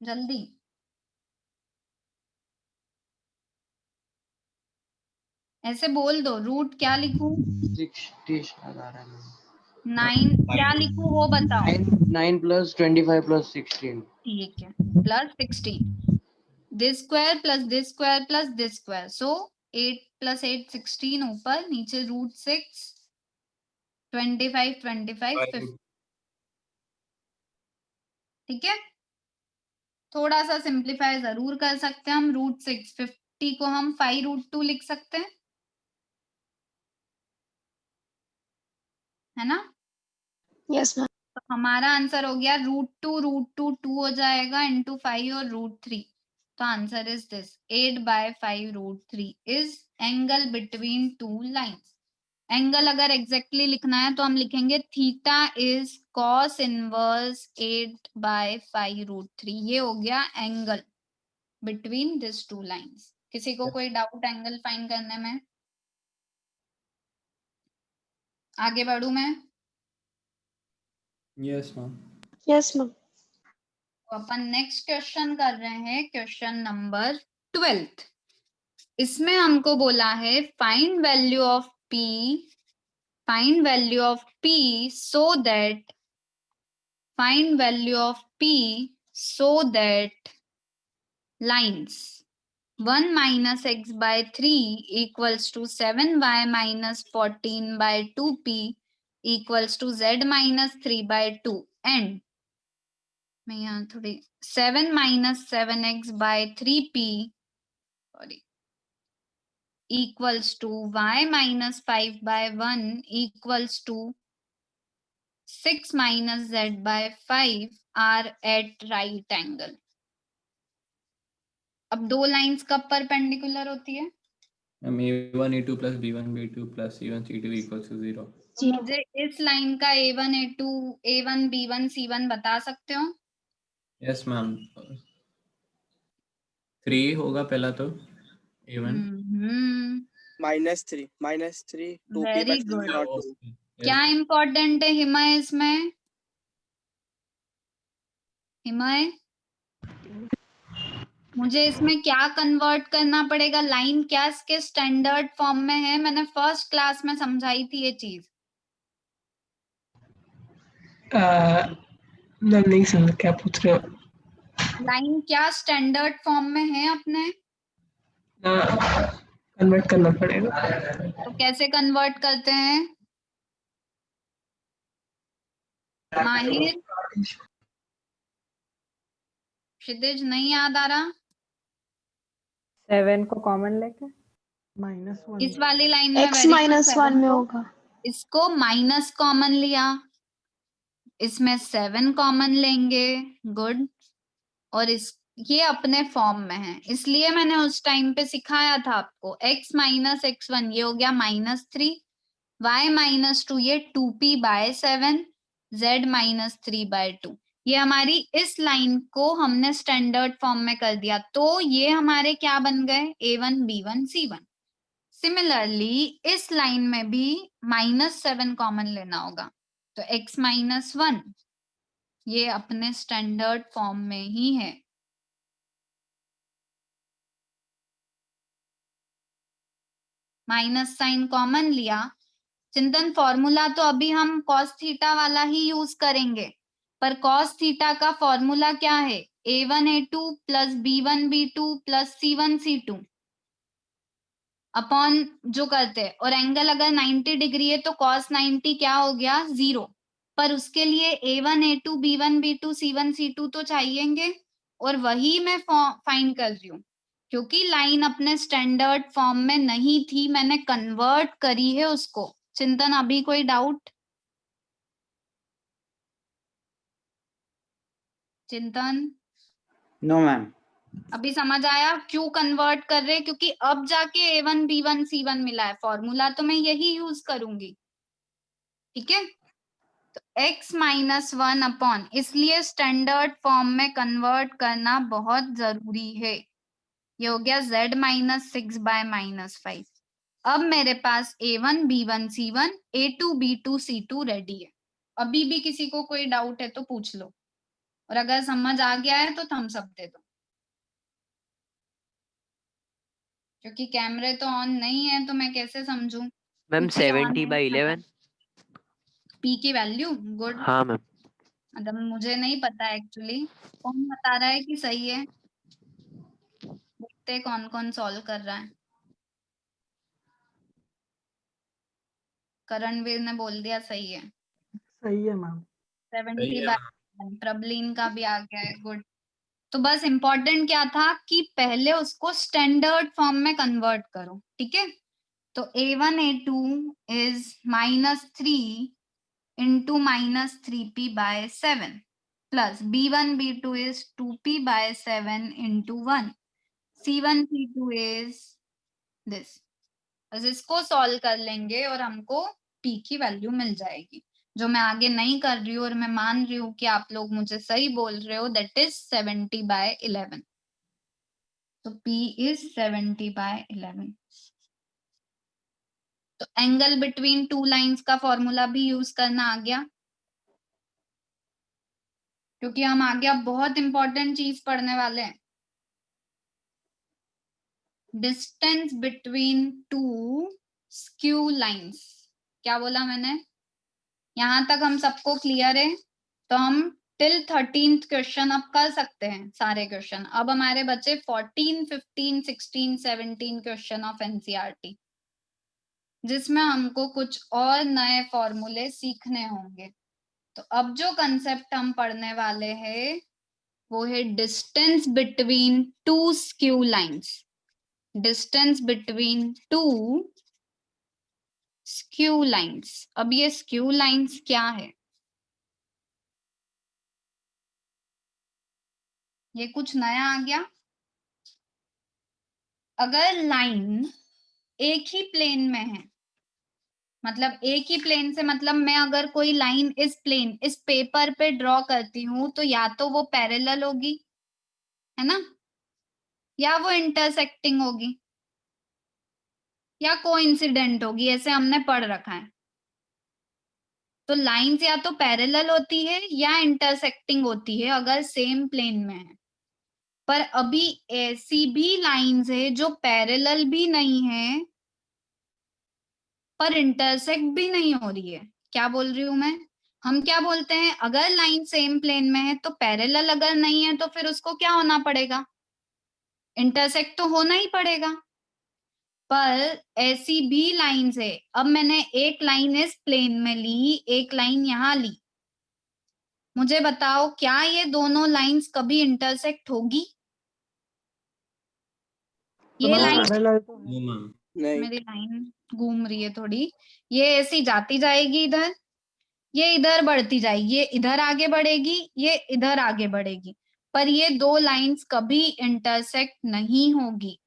[SPEAKER 1] जल्दी। ऐसे बोल दो। रूट क्या लिखूं?
[SPEAKER 6] 60 शायद आ रहा है।
[SPEAKER 1] 9 क्या लिखूं वो बताओ।
[SPEAKER 6] 9 + 25 + 16।
[SPEAKER 1] ठीक है, +16। This square plus this square plus this square, सो 8 + 8 16, ऊपर नीचे √6, 25 25 50। ठीक है, थोड़ा सा सिंप्लीफाई जरूर कर सकते हैं हम। √6 50 को हम 5√2 लिख सकते हैं, है ना?
[SPEAKER 8] Yes ma'am.
[SPEAKER 1] तो हमारा आंसर हो गया √2 2 हो जाएगा इंटू 5 और √3। तो answer is this 8/5 √3 is angle between two lines. Angle अगर एग्जैक्टली लिखना है तो हम लिखेंगे थीटा इज cos इनवर्स 8/5 √3। ये हो गया angle between this two lines. किसी को कोई डाउट एंगल फाइंड करने में? आगे बढ़ू मैं?
[SPEAKER 3] Yes, ma'am.
[SPEAKER 8] Yes ma'am.
[SPEAKER 1] तो अपन नेक्स्ट क्वेश्चन कर रहे हैं, क्वेश्चन नंबर 12। इसमें हमको बोला है find value of p, find value of p so that, find value of p so that lines 1 - x/3 equals to 7y - 14/2p equals to z - 3/2 and मैं यहाँ थोड़ी 7 - 7x/3p sorry equals to y - 5/1 equals to 6 - z/5 are at right angle। अब दो lines कब perpendicular होती है?
[SPEAKER 3] Ma'am, A1 A2 + B1 B2 + C1 C2 = 0.
[SPEAKER 1] तो मुझे इस लाइन का A1 A2 A1 B1 C1 बता सकते हो?
[SPEAKER 3] Yes, ma'am. 3 होगा पहला तो A1.
[SPEAKER 11] -3 2p
[SPEAKER 1] very
[SPEAKER 11] /
[SPEAKER 1] good.
[SPEAKER 11] 0 2।
[SPEAKER 1] क्या इम्पोर्टेंट है हिमाय इसमें? हिमाय मुझे इसमें क्या कन्वर्ट करना पड़ेगा? लाइन क्या इसके स्टैंडर्ड फॉर्म में है? मैंने फर्स्ट क्लास में समझाई थी ये चीज।
[SPEAKER 12] मैं नहीं समझ क्या पूछ रहे हो।
[SPEAKER 1] लाइन क्या स्टैंडर्ड फॉर्म में है अपने?
[SPEAKER 12] कन्वर्ट करना पड़ेगा।
[SPEAKER 1] तो कैसे कन्वर्ट करते हैं माहिर? क्षितिज नहीं याद आ रहा?
[SPEAKER 9] 7 को कॉमन लेके
[SPEAKER 12] -1
[SPEAKER 1] इस वाली लाइन में
[SPEAKER 8] x - 1 में होगा।
[SPEAKER 1] इसको माइनस कॉमन लिया, इसमें 7 कॉमन लेंगे, गुड। और इस ये अपने फॉर्म में है, इसलिए मैंने उस टाइम पे सिखाया था आपको। x - x1 ये हो गया -3, y - 2 ये 2p/7, z - 3/2। ये हमारी इस लाइन को हमने स्टैंडर्ड फॉर्म में कर दिया, तो ये हमारे क्या बन गए? A1 B1 C1। सिमिलरली इस लाइन में भी -7 कॉमन लेना होगा, तो x माइनस 1 ये अपने स्टैंडर्ड फॉर्म में ही है। माइनस साइन कॉमन लिया। चिंतन फॉर्मूला तो अभी हम cos थीटा वाला ही यूज करेंगे, पर cos थीटा का फॉर्मूला क्या है? a1 a2 plus b1 b2 plus c1 c2 upon जो करते हैं, और एंगल अगर 90 डिग्री है तो cos 90 क्या हो गया? 0। पर उसके लिए a1 a2 b1 b2 c1 c2 तो चाहिएंगे, और वही मैं फाइंड कर रही हूँ। क्योंकि लाइन अपने स्टैंडर्ड फॉर्म में नहीं थी, मैंने कन्वर्ट करी है उसको। चिंतन अभी कोई डाउट? चिंतन
[SPEAKER 11] नो मैम।
[SPEAKER 1] अभी समझ आया क्यों कन्वर्ट कर रहे? क्योंकि अब जाके a1 b1 c1 मिला है, फॉर्मूला तो मैं यही यूज करूंगी। ठीक है, तो x माइनस 1 अपॉन, इसलिए स्टैंडर्ड फॉर्म में कन्वर्ट करना बहुत जरूरी है। ये हो गया z माइनस 6 बाय माइनस 5। अब मेरे पास a1 b1 c1 a2 b2 c2 ready है। अभी भी किसी को कोई डाउट है तो पूछ लो, और अगर समझ आ गया है तो थम्स अप दे दो। क्योंकि कैमरे तो ऑन नहीं है तो मैं कैसे समझूं?
[SPEAKER 6] मैम 70/11।
[SPEAKER 1] पी की वैल्यू गुड।
[SPEAKER 6] हाँ मैम।
[SPEAKER 1] मतलब मुझे नहीं पता एक्चुअली, कौन बता रहा है कि सही है? देखते हैं कौन कौन सॉल्व कर रहा है। करणवीर ने बोल दिया सही है।
[SPEAKER 12] सही है मैम।
[SPEAKER 1] 70/11। प्रबलीन का भी आ गया है, गुड। तो बस इम्पोर्टेंट क्या था कि पहले उसको स्टैंडर्ड फॉर्म में कन्वर्ट करो। ठीक है, तो a1 a2 is -3 into -3p/7 plus b1 b2 is 2p/7 into 1, c1 c2 is this। बस इसको सॉल्व कर लेंगे और हमको p की वैल्यू मिल जाएगी, जो मैं आगे नहीं कर रही हूँ, और मैं मान रही हूँ कि आप लोग मुझे सही बोल रहे हो, दैट इज 70/11। तो p इज 70/11। तो एंगल बिटवीन टू लाइंस का फॉर्मूला भी यूज करना आ गया, क्योंकि हम आगे अब बहुत इंपॉर्टेंट चीज पढ़ने वाले हैं। Distance between two skew lines. क्या बोला मैंने? यहां तक हम सबको क्लियर है? तो हम टिल 13th क्वेश्चन अब कर सकते हैं सारे क्वेश्चन। अब हमारे बचे 14, 15, 16, 17 क्वेश्चन ऑफ एनसीईआरटी, जिसमें हमको कुछ और नए फॉर्मूले सीखने होंगे। तो अब जो कंसेप्ट हम पढ़ने वाले हैं वो है distance between two skew lines. Distance between two skew lines. अब ये स्क्यू लाइंस क्या है? ये कुछ नया आ गया। अगर लाइन एक ही प्लेन में है, मतलब एक ही प्लेन से मतलब मैं अगर कोई लाइन इस प्लेन, इस पेपर पे ड्रॉ करती हूँ, तो या तो वो पैरेलल होगी, है ना, या वो इंटरसेक्टिंग होगी, या कोइंसिडेंट होगी, ऐसे हमने पढ़ रखा है। तो लाइंस या तो पैरेलल होती है या इंटरसेक्टिंग होती है अगर सेम प्लेन में है। पर अभी ऐसी भी लाइंस है जो पैरेलल भी नहीं है पर इंटरसेक्ट भी नहीं हो रही है। क्या बोल रही हूं मैं? हम क्या बोलते हैं, अगर लाइन सेम प्लेन में है तो पैरेलल अगर नहीं है तो फिर उसको क्या होना पड़ेगा? इंटरसेक्ट तो होना ही पड़ेगा। पर ऐसी भी लाइंस है, अब मैंने एक लाइन इस प्लेन में ली, एक लाइन यहाँ ली, मुझे बताओ क्या ये दोनों लाइंस कभी इंटरसेक्ट होगी? ये लाइन, मेरी लाइन घूम रही है थोड़ी, ये ऐसी जाती जाएगी इधर, ये इधर बढ़ती जाएगी, ये इधर आगे बढ़ेगी, ये इधर आगे बढ़ेगी, पर ये दो लाइंस कभी इंटरसेक्ट नहीं होगी।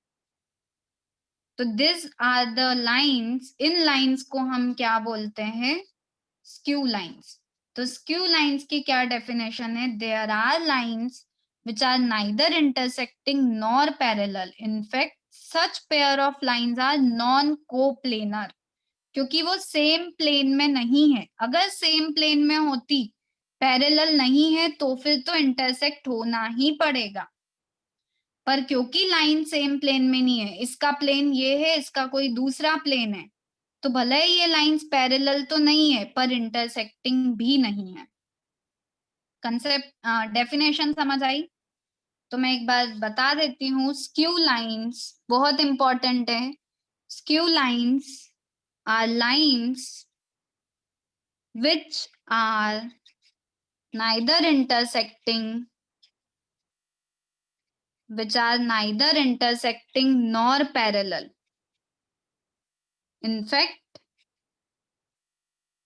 [SPEAKER 1] तो दिस आर द लाइंस, इन लाइंस को हम क्या बोलते हैं? Skew lines. तो स्क्यू लाइंस की क्या डेफिनेशन है? There are lines which are neither intersecting nor parallel. In fact, such pair of lines are non-coplanar. क्योंकि वो सेम प्लेन में नहीं है। अगर सेम प्लेन में होती, पैरेलल नहीं है, तो फिर तो इंटरसेक्ट होना ही पड़ेगा। पर क्योंकि लाइन सेम प्लेन में नहीं है, इसका प्लेन ये है, इसका कोई दूसरा प्लेन है, तो भले ही ये लाइंस पैरेलल तो नहीं है पर इंटरसेक्टिंग भी नहीं है। कंसेप्ट डेफिनेशन समझ आई? तो मैं एक बार बता देती हूँ। स्क्यू लाइंस बहुत इंपॉर्टेंट है। Skew lines are lines which are neither intersecting nor parallel. In fact,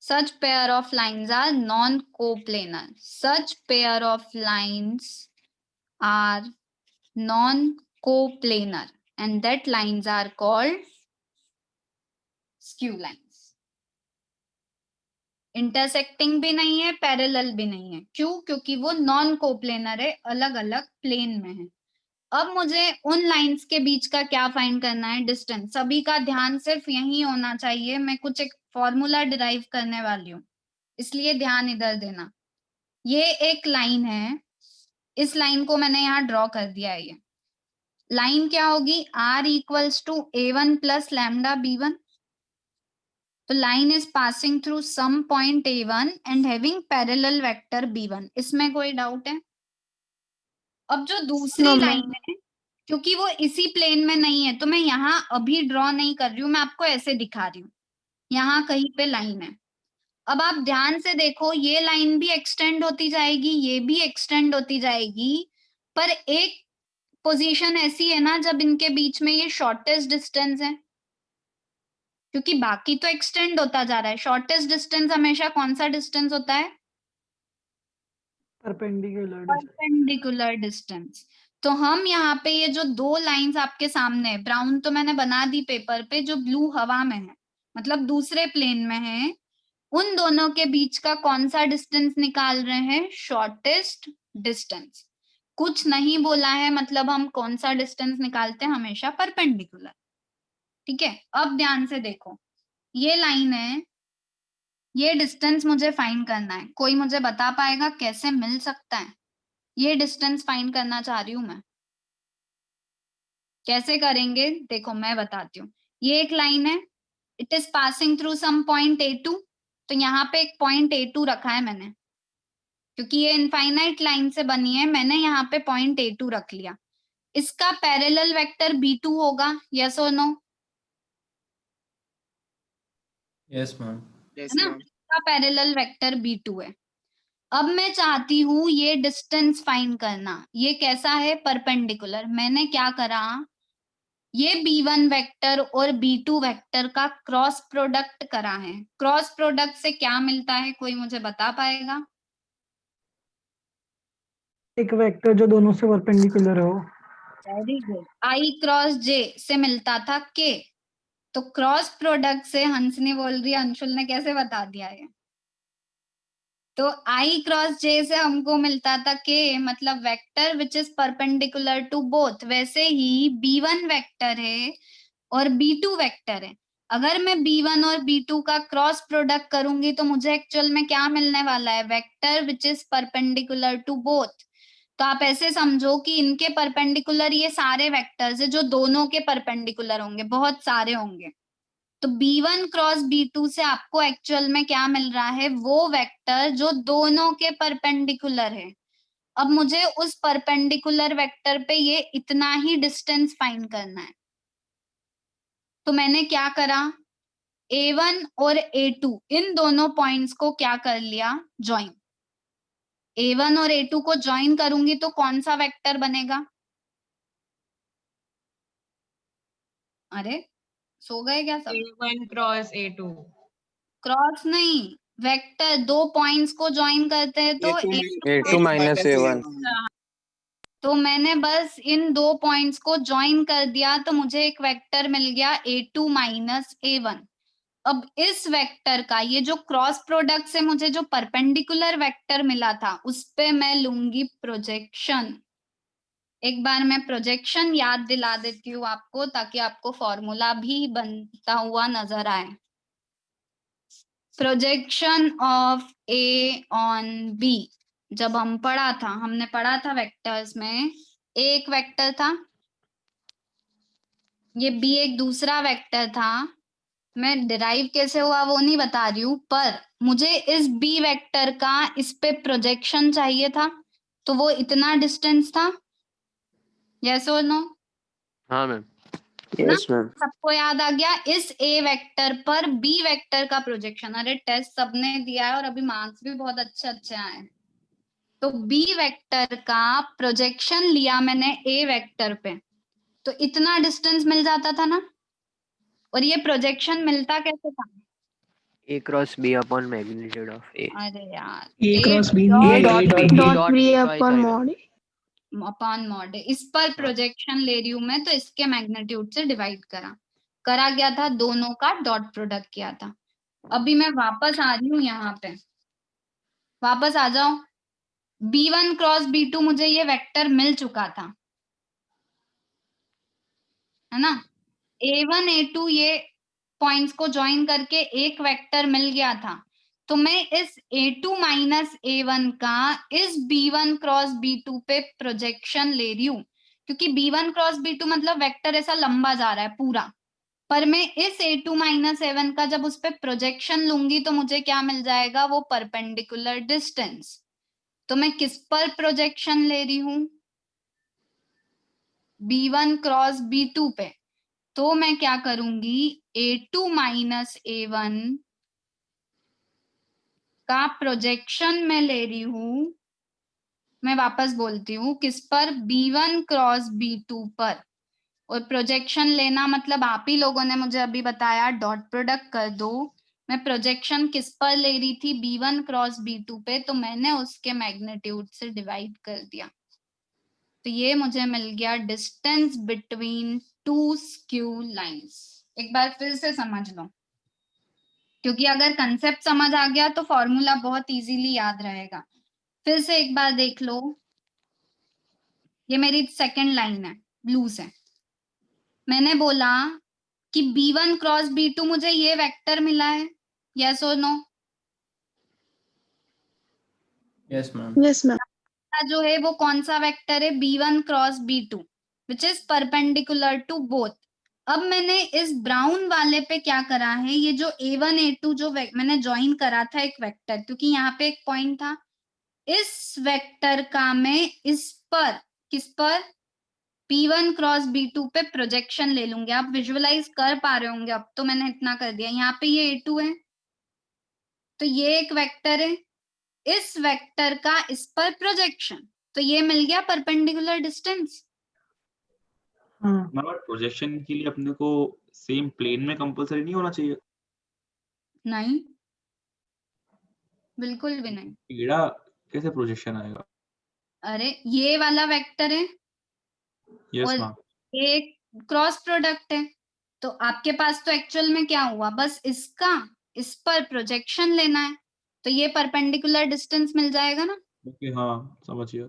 [SPEAKER 1] such pair of lines are non-coplanar. Such pair of lines are non-coplanar, and that lines are called skew lines. Intersecting भी नहीं है, parallel भी नहीं है। क्यों? क्योंकि वो non coplanar है, अलग अलग प्लेन में है। अब मुझे उन लाइंस के बीच का क्या फाइंड करना है? डिस्टेंस। सभी का ध्यान सिर्फ यही होना चाहिए। मैं कुछ एक फॉर्मूला डिराइव करने वाली हूँ, इसलिए ध्यान इधर देना। ये एक लाइन है, इस लाइन को मैंने यहाँ ड्रॉ कर दिया है। ये लाइन क्या होगी? R equals to A1 plus lambda B1। तो line is passing through some point A1 and having parallel vector B1। इसमें कोई डाउट है? अब जो दूसरी
[SPEAKER 8] No,
[SPEAKER 1] लाइन
[SPEAKER 8] ma'am.
[SPEAKER 1] है, क्योंकि वो इसी प्लेन में नहीं है, तो मैं यहाँ अभी ड्रॉ नहीं कर रही हूँ, मैं आपको ऐसे दिखा रही हूँ। यहाँ कहीं पे लाइन है। अब आप ध्यान से देखो, ये लाइन भी एक्सटेंड होती जाएगी, ये भी एक्सटेंड होती जाएगी, पर एक पोजीशन ऐसी है ना जब इनके बीच में ये शॉर्टेस्ट डिस्टेंस है, क्योंकि बाकी तो एक्सटेंड होता जा रहा है। शॉर्टेस्ट डिस्टेंस हमेशा कौन सा डिस्टेंस होता है? Perpendicular distance. तो हम यहाँ पे ये जो दो लाइंस आपके सामने है, ब्राउन तो मैंने बना दी पेपर पे, जो ब्लू हवा में है, मतलब दूसरे प्लेन में है, उन दोनों के बीच का कौन सा डिस्टेंस निकाल रहे हैं? Shortest distance. कुछ नहीं बोला है, मतलब हम कौन सा डिस्टेंस निकालते हैं? हमेशा परपेंडिकुलर। ठीक है, अब ध्यान से देखो, ये लाइन है, ये डिस्टेंस मुझे फाइंड करना है। कोई मुझे बता पाएगा कैसे मिल सकता है? ये डिस्टेंस फाइंड करना चाह रही हूं मैं। कैसे करेंगे? देखो मैं बताती हूँ। ये एक लाइन है, it is passing through some point A2। तो यहाँ पे एक पॉइंट A2 रखा है मैंने, क्योंकि ये इनफाइनाइट लाइन से बनी है, मैंने यहाँ पे पॉइंट A2 रख लिया। इसका पैरेलल वेक्टर B2 होगा, यस और नो?
[SPEAKER 3] Yes ma'am.
[SPEAKER 1] है ना? इसका पैरेलल वेक्टर B2 है। अब मैं चाहती हूँ ये डिस्टेंस फाइंड करना। ये कैसा है? परपेंडिकुलर। मैंने क्या करा, ये B1 वेक्टर और B2 वेक्टर का क्रॉस प्रोडक्ट करा है। क्रॉस प्रोडक्ट से क्या मिलता है? कोई मुझे बता पाएगा?
[SPEAKER 12] एक वेक्टर जो दोनों से परपेंडिकुलर हो।
[SPEAKER 1] Very good. I cross J से मिलता था K। तो क्रॉस प्रोडक्ट से हंसनी बोल रही है, अंशुल ने कैसे बता दिया है? तो I क्रॉस J से हमको मिलता था K, मतलब vector which is perpendicular to both. वैसे ही B1 वेक्टर है और B2 वेक्टर है। अगर मैं B1 और B2 का क्रॉस प्रोडक्ट करूंगी तो मुझे एक्चुअल में क्या मिलने वाला है? Vector which is perpendicular to both. तो आप ऐसे समझो कि इनके परपेंडिकुलर ये सारे वेक्टर्स है जो दोनों के परपेंडिकुलर होंगे, बहुत सारे होंगे। तो B1 क्रॉस B2 से आपको एक्चुअल में क्या मिल रहा है? वो वेक्टर जो दोनों के परपेंडिकुलर है। अब मुझे उस परपेंडिकुलर वेक्टर पे ये इतना ही डिस्टेंस फाइंड करना है। तो मैंने क्या करा, A1 और A2 इन दोनों पॉइंट्स को क्या कर लिया? ज्वाइन। A1 और A2 को ज्वाइन करूंगी तो कौन सा वेक्टर बनेगा? अरे सो गए क्या सब?
[SPEAKER 4] A1 cross A2।
[SPEAKER 1] क्रॉस नहीं, वेक्टर। दो पॉइंट्स को ज्वाइन करते हैं तो
[SPEAKER 2] A2 माइनस A1।
[SPEAKER 1] तो मैंने बस इन दो पॉइंट्स को ज्वाइन कर दिया, तो मुझे एक वेक्टर मिल गया A2 माइनस A1। अब इस वेक्टर का ये जो क्रॉस प्रोडक्ट से मुझे जो परपेंडिकुलर वेक्टर मिला था, उस पे मैं लूंगी प्रोजेक्शन। एक बार मैं प्रोजेक्शन याद दिला देती हूँ आपको, ताकि आपको फॉर्मूला भी बनता हुआ नजर आए। Projection of A on B, जब हमने पढ़ा था वेक्टर्स में, एक वेक्टर था, ये बी एक दूसरा वेक्टर था। मैं डिराइव कैसे हुआ वो नहीं बता रही हूँ, पर मुझे इस बी वेक्टर का इस पे प्रोजेक्शन चाहिए था, तो वो इतना डिस्टेंस था। यस और नो?
[SPEAKER 6] हाँ मैम।
[SPEAKER 5] Yes ma'am.
[SPEAKER 1] सबको याद आ गया? इस ए वेक्टर पर बी वेक्टर का प्रोजेक्शन। अरे टेस्ट सबने दिया है और अभी मार्क्स भी बहुत अच्छे अच्छे आए हैं। तो बी वेक्टर का प्रोजेक्शन लिया मैंने ए वेक्टर पे, तो इतना डिस्टेंस मिल जाता था ना। और ये प्रोजेक्शन मिलता कैसे था?
[SPEAKER 6] A cross B upon magnitude of A.
[SPEAKER 1] अरे यार,
[SPEAKER 12] A cross B
[SPEAKER 6] A
[SPEAKER 12] नहीं,
[SPEAKER 6] dot
[SPEAKER 12] A
[SPEAKER 6] B,
[SPEAKER 12] dot
[SPEAKER 6] A
[SPEAKER 12] B.
[SPEAKER 6] dot
[SPEAKER 8] B
[SPEAKER 6] B, sorry,
[SPEAKER 8] upon
[SPEAKER 6] sorry,
[SPEAKER 8] mod
[SPEAKER 6] ma'am.
[SPEAKER 1] Upon mod, इस पर प्रोजेक्शन ले रही हूँ मैं, तो इसके मैग्नीट्यूड से डिवाइड करा गया था, दोनों का डॉट प्रोडक्ट किया था। अभी मैं वापस आ रही हूँ यहाँ पे, वापस आ जाओ। B1 क्रॉस B2 मुझे ये वेक्टर मिल चुका था, है ना। A1 A2 ये पॉइंट्स को ज्वाइन करके एक वेक्टर मिल गया था। तो मैं इस A2 माइनस A1 का इस B1 क्रॉस B2 पे प्रोजेक्शन ले रही हूँ, क्योंकि B1 क्रॉस B2 मतलब वेक्टर ऐसा लंबा जा रहा है पूरा। पर मैं इस A2 माइनस A1 का जब उस पे प्रोजेक्शन लूंगी तो मुझे क्या मिल जाएगा? वो परपेंडिकुलर डिस्टेंस। तो मैं किस पर प्रोजेक्शन ले रही हूँ? B1 क्रॉस B2 पे। तो मैं क्या करूंगी? A2 माइनस A1 का प्रोजेक्शन मैं ले रही हूं, मैं वापस बोलती हूँ, किस पर? B1 क्रॉस B2 पर। और प्रोजेक्शन लेना मतलब आप ही लोगों ने मुझे अभी बताया, डॉट प्रोडक्ट कर दो। मैं प्रोजेक्शन किस पर ले रही थी? B1 क्रॉस B2 पे, तो मैंने उसके मैग्नीट्यूड से डिवाइड कर दिया। तो ये मुझे मिल गया distance between two skew lines. एक बार फिर से समझ लो, क्योंकि अगर कंसेप्ट समझ आ गया तो फॉर्मूला बहुत इजीली याद रहेगा। फिर से एक बार देख लो, ये मेरी सेकंड लाइन है ब्लू से। मैंने बोला कि B1 क्रॉस B2 मुझे ये वेक्टर मिला है, यस और no?
[SPEAKER 3] Yes, ma'am.
[SPEAKER 8] yes ma'am
[SPEAKER 1] जो है वो कौन सा वेक्टर है? B1 cross B2 which is perpendicular to both. अब मैंने इस ब्राउन वाले पे क्या करा है? ये जो A1 A2 जो मैंने ज्वाइन करा था एक वेक्टर, क्योंकि यहाँ पे एक पॉइंट था, इस वेक्टर का मैं इस पर, किस पर? B1 क्रॉस B2 पे प्रोजेक्शन ले लूंगी। आप विजुअलाइज कर पा रहे होंगे, अब तो मैंने इतना कर दिया। यहाँ पे ये A2 है, तो ये एक वेक्टर है, इस वेक्टर का इस पर प्रोजेक्शन, तो ये मिल गया परपेंडिकुलर डिस्टेंस।
[SPEAKER 12] हाँ
[SPEAKER 10] मतलब प्रोजेक्शन के लिए अपने को सेम प्लेन में कंपलसरी नहीं होना चाहिए?
[SPEAKER 1] नहीं, बिल्कुल भी नहीं।
[SPEAKER 10] टेढ़ा कैसे प्रोजेक्शन आएगा?
[SPEAKER 1] अरे ये वाला वेक्टर है
[SPEAKER 10] यस
[SPEAKER 1] और
[SPEAKER 10] मैम।
[SPEAKER 1] एक क्रॉस प्रोडक्ट है, तो आपके पास तो एक्चुअल में क्या हुआ? बस इसका इस पर प्रोजेक्शन लेना है, तो ये परपेंडिकुलर डिस्टेंस मिल जाएगा ना।
[SPEAKER 10] ओके, हाँ समझिए।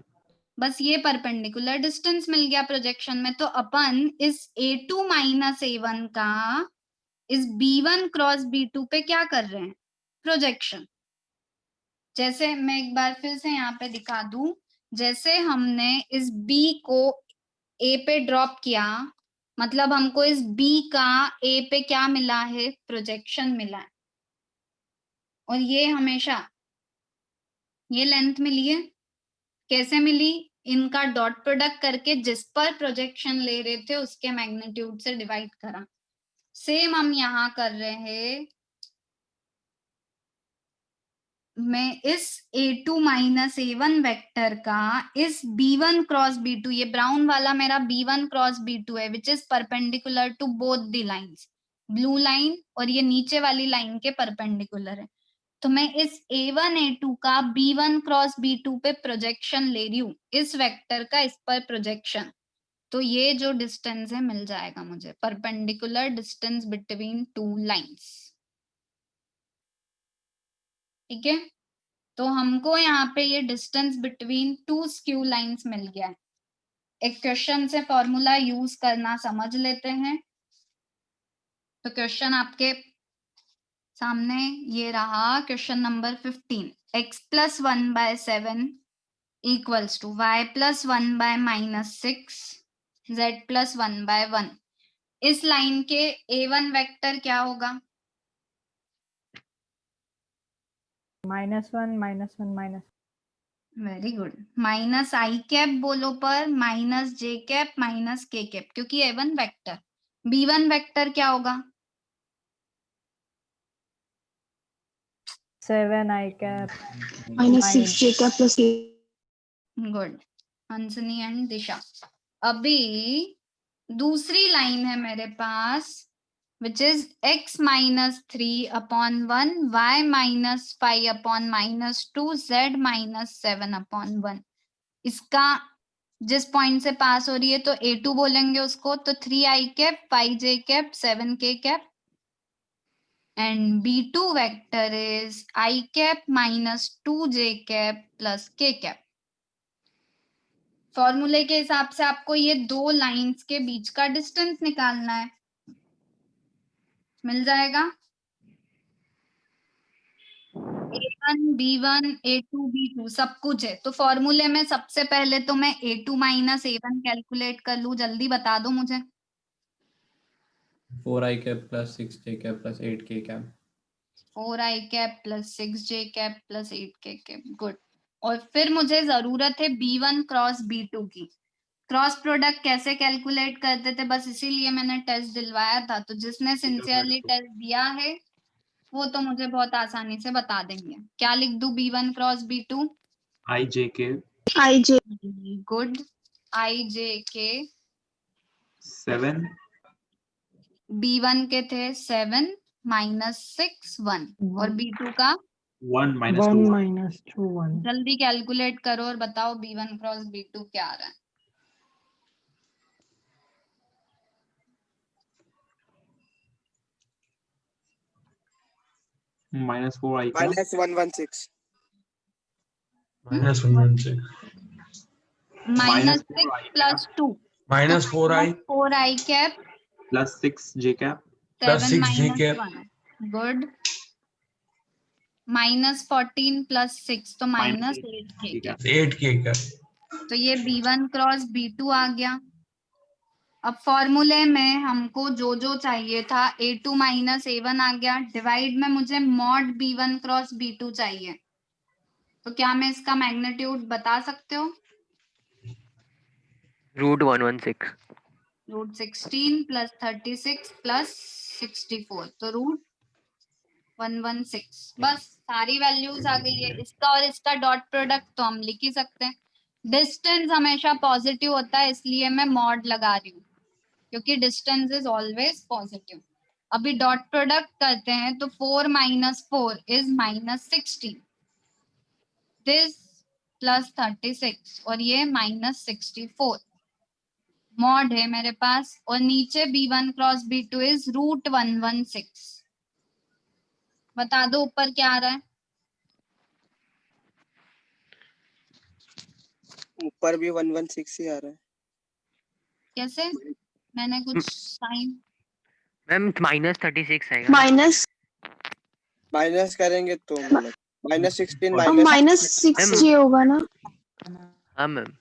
[SPEAKER 1] बस ये परपेंडिकुलर डिस्टेंस मिल गया प्रोजेक्शन में। तो अपन इस A2 माइनस A1 का इस B1 क्रॉस B2 पे क्या कर रहे हैं? प्रोजेक्शन। जैसे मैं एक बार फिर से यहाँ पे दिखा दूं, जैसे हमने इस B को A पे ड्रॉप किया, मतलब हमको इस B का A पे क्या मिला है? प्रोजेक्शन मिला है। और ये हमेशा ये लेंथ मिली है। कैसे मिली? इनका डॉट प्रोडक्ट करके जिस पर प्रोजेक्शन ले रहे थे उसके मैग्नीट्यूड से डिवाइड करा। सेम हम यहाँ कर रहे हैं। मैं इस A2 माइनस A1 वेक्टर का इस B1 क्रॉस B2, ये ब्राउन वाला मेरा B1 क्रॉस B2 है which is perpendicular to both the lines, blue line और ये नीचे वाली लाइन के परपेंडिकुलर है। तो मैं इस A1 A2 का B1 क्रॉस B2 पे प्रोजेक्शन ले रही हूँ, इस वेक्टर का इस पर प्रोजेक्शन। तो ये जो डिस्टेंस है मिल जाएगा मुझे, perpendicular distance between two lines. ठीक है, तो हमको यहाँ पे ये distance between two skew lines मिल गया है। एक क्वेश्चन से फॉर्मूला यूज करना समझ लेते हैं। तो क्वेश्चन आपके सामने ये रहा question number 15। x plus 1/7 equals to y plus 1/-6 z plus 1/1। इस लाइन के a1 वेक्टर क्या होगा?
[SPEAKER 9] -1 -1
[SPEAKER 1] वेरी गुड। माइनस आई कैप बोलो पर माइनस जे कैप माइनस के कैप, क्योंकि a1 वेक्टर। b1 वेक्टर क्या होगा?
[SPEAKER 9] 7 I cap
[SPEAKER 8] -6 JK plus 8.
[SPEAKER 1] Good हंसनी and दिशा। अभी दूसरी लाइन है मेरे पास which is x minus 3/1 y minus 5/-2 z minus 7/1। इसका जिस पॉइंट से पास हो रही है तो a2 बोलेंगे उसको, तो 3i cap 5j cap 7k cap and b2 vector is I cap minus 2j cap plus k cap। फॉर्मूले के हिसाब से आपको ये दो लाइंस के बीच का डिस्टेंस निकालना है। मिल जाएगा a1 b1 a2 b2 सब कुछ है। तो फॉर्मूले में सबसे पहले तो मैं a2 माइनस a1 कैलकुलेट कर लूं, जल्दी बता दो मुझे।
[SPEAKER 3] 4i cap plus 6j cap plus 8k cap।
[SPEAKER 1] 4i cap plus 6j cap plus 8k cap. Good. और फिर मुझे जरूरत है b1 क्रॉस b2 की। क्रॉस प्रोडक्ट कैसे कैलकुलेट करते थे, बस इसीलिए मैंने टेस्ट दिलवाया था। तो जिसने सिंसियरली टेस्ट दिया है वो तो मुझे बहुत आसानी से बता देंगे। क्या लिख दूं b1 cross b2?
[SPEAKER 10] IJK
[SPEAKER 8] IJ
[SPEAKER 1] good. IJK
[SPEAKER 10] 7
[SPEAKER 1] b1 के थे 7 माइनस 6 1 और b2 का
[SPEAKER 10] 1 minus
[SPEAKER 12] 1
[SPEAKER 10] 2
[SPEAKER 12] minus 2 1.
[SPEAKER 1] जल्दी कैलकुलेट करो और बताओ b1 क्रॉस b2 क्या आ रहा है।
[SPEAKER 10] minus 4i cap
[SPEAKER 5] -116
[SPEAKER 11] minus 116
[SPEAKER 1] minus
[SPEAKER 10] -4i
[SPEAKER 1] 6
[SPEAKER 10] cap
[SPEAKER 1] plus 2
[SPEAKER 11] minus 4i
[SPEAKER 1] 4i cap
[SPEAKER 10] plus 6j cap
[SPEAKER 11] plus
[SPEAKER 1] 7
[SPEAKER 11] 6j
[SPEAKER 1] minus
[SPEAKER 11] cap
[SPEAKER 1] 1। Good. Minus 14 plus 6 तो minus 8k cap.
[SPEAKER 11] 8k cap.
[SPEAKER 1] तो ये b1 cross b2 आ गया। अब फॉर्मूले में हमको जो जो चाहिए था a2 माइनस a1 आ गया। डिवाइड में मुझे मॉड b1 क्रॉस b2 चाहिए। तो क्या मैं इसका मैग्नीट्यूड बता सकते हो?
[SPEAKER 6] √116
[SPEAKER 1] रूट 16 प्लस 36 प्लस 64 तो √116। बस सारी वैल्यूज आ गई है। इसका और इसका डॉट प्रोडक्ट तो हम लिख ही सकते हैं। डिस्टेंस हमेशा पॉजिटिव होता है इसलिए मैं मॉड लगा रही हूँ, क्योंकि डिस्टेंस इज ऑलवेज पॉजिटिव। अभी डॉट प्रोडक्ट करते हैं तो 4 minus 4 is minus 16, this plus 36 और ये माइनस 64। मॉड है मेरे पास और नीचे b1 क्रॉस b2 इज √116। बता दो ऊपर क्या आ रहा है?
[SPEAKER 5] ऊपर भी 116 ही आ रहा है।
[SPEAKER 1] कैसे? मैंने कुछ साइन
[SPEAKER 6] मैम -36 आएगा।
[SPEAKER 5] माइनस करेंगे तो मतलब -16
[SPEAKER 8] -6 J होगा ना?
[SPEAKER 6] हाँ ma'am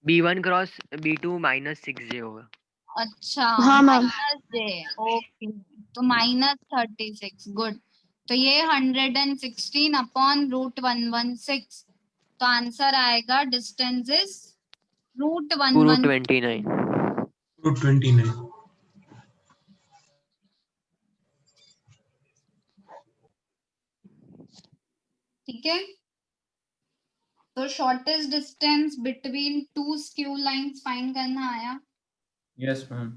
[SPEAKER 6] b1 cross b2 -6j होगा।
[SPEAKER 1] अच्छा
[SPEAKER 8] हाँ मैम।
[SPEAKER 1] -j ओके तो -36। गुड। तो ये 116 अपॉन √116 तो आंसर आएगा डिस्टेंस इज √116।
[SPEAKER 6] √29
[SPEAKER 11] √29
[SPEAKER 1] ठीक है। तो shortest distance between two skew lines find करना आया।
[SPEAKER 3] Yes ma'am.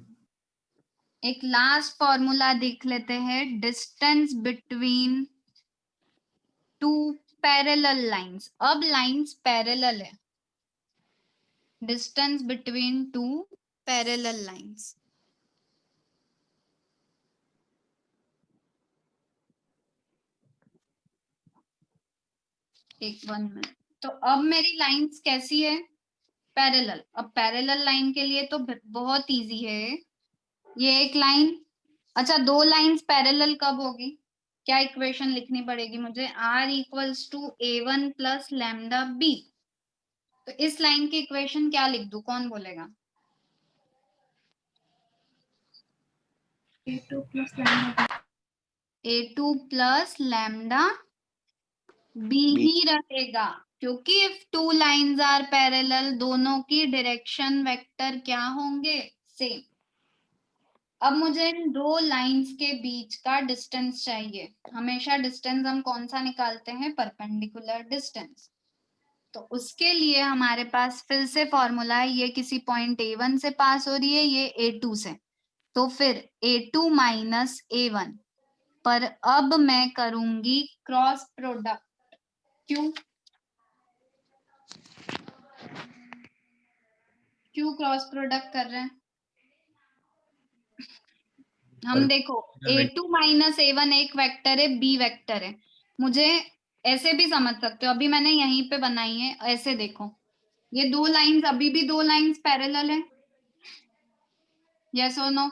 [SPEAKER 1] एक लास्ट फॉर्मूला देख लेते हैं। Distance between to parallel lines. अब लाइंस पैरेलल है। Distance between to parallel lines. एक 1 मिनट। तो अब मेरी लाइंस कैसी है? पैरेलल। अब पैरेलल लाइन के लिए तो बहुत इजी है। ये एक लाइन, अच्छा दो लाइंस पैरेलल कब होगी? क्या इक्वेशन लिखनी पड़ेगी मुझे? R equals to A1 plus lambda B। तो इस लाइन की इक्वेशन क्या लिख दूं, कौन बोलेगा?
[SPEAKER 8] A2 plus lambda
[SPEAKER 1] A2 plus lambda B ही रहेगा, क्योंकि if two lines are parallel, दोनों की डायरेक्शन वेक्टर क्या होंगे? सेम। अब मुझे इन दो लाइंस के बीच का डिस्टेंस चाहिए। हमेशा डिस्टेंस हम कौन सा निकालते हैं? Perpendicular distance. तो उसके लिए हमारे पास फिर से फॉर्मूला है, ये किसी पॉइंट A1 से पास हो रही है, ये A2 से, तो फिर A2 माइनस A1। पर अब मैं करूंगी क्रॉस प्रोडक्ट। क्यों क्रॉस प्रोडक्ट कर रहे हैं हम? देखो A2 माइनस A1 एक वेक्टर है, B वेक्टर है। मुझे ऐसे भी समझ सकते हो, अभी मैंने यहीं पे बनाई है, ऐसे देखो, ये दो लाइंस, अभी भी दो लाइंस पैरेलल है, यस और नो?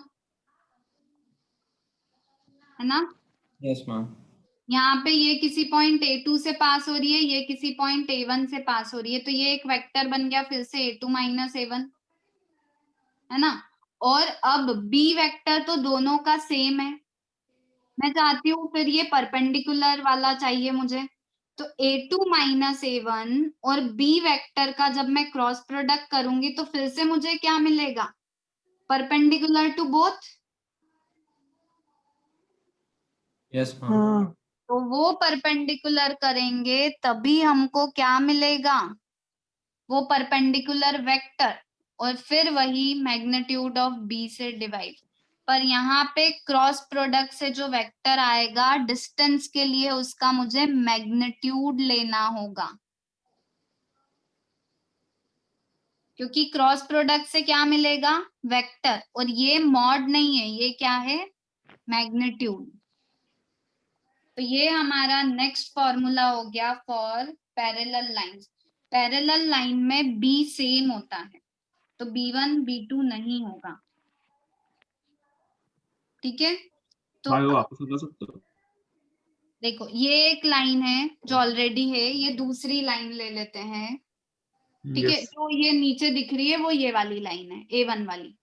[SPEAKER 1] है ना?
[SPEAKER 3] Yes ma'am.
[SPEAKER 1] यहाँ पे ये किसी पॉइंट A2 से पास हो रही है, ये किसी पॉइंट A1 से पास हो रही है, तो ये एक वेक्टर बन गया फिर से A2 माइनस A1, है ना? और अब B वेक्टर तो दोनों का सेम है, मैं चाहती हूँ फिर ये परपेंडिकुलर वाला चाहिए मुझे। तो A2 माइनस A1 और B वेक्टर का जब मैं क्रॉस प्रोडक्ट करूंगी तो फिर से मुझे क्या मिलेगा? Perpendicular to both.
[SPEAKER 3] Yes ma'am.
[SPEAKER 1] तो वो परपेंडिकुलर करेंगे तभी हमको क्या मिलेगा? वो परपेंडिकुलर वेक्टर, और फिर वही मैग्नीट्यूड ऑफ B से डिवाइड। पर यहाँ पे क्रॉस प्रोडक्ट से जो वेक्टर आएगा डिस्टेंस के लिए, उसका मुझे मैग्नीट्यूड लेना होगा, क्योंकि क्रॉस प्रोडक्ट से क्या मिलेगा? वेक्टर, और ये मॉड नहीं है, ये क्या है? मैग्नीट्यूड। तो ये हमारा नेक्स्ट फॉर्मूला हो गया for parallel lines. Parallel line में B सेम होता है, तो B1 B2 नहीं होगा, ठीक है? तो
[SPEAKER 10] वापस बता सकते हो?
[SPEAKER 1] देखो ये एक लाइन है जो ऑलरेडी है, ये दूसरी लाइन ले लेते हैं, ठीक है?
[SPEAKER 10] यस
[SPEAKER 1] जो ये नीचे दिख रही है वो ये वाली लाइन है, A1 वाली।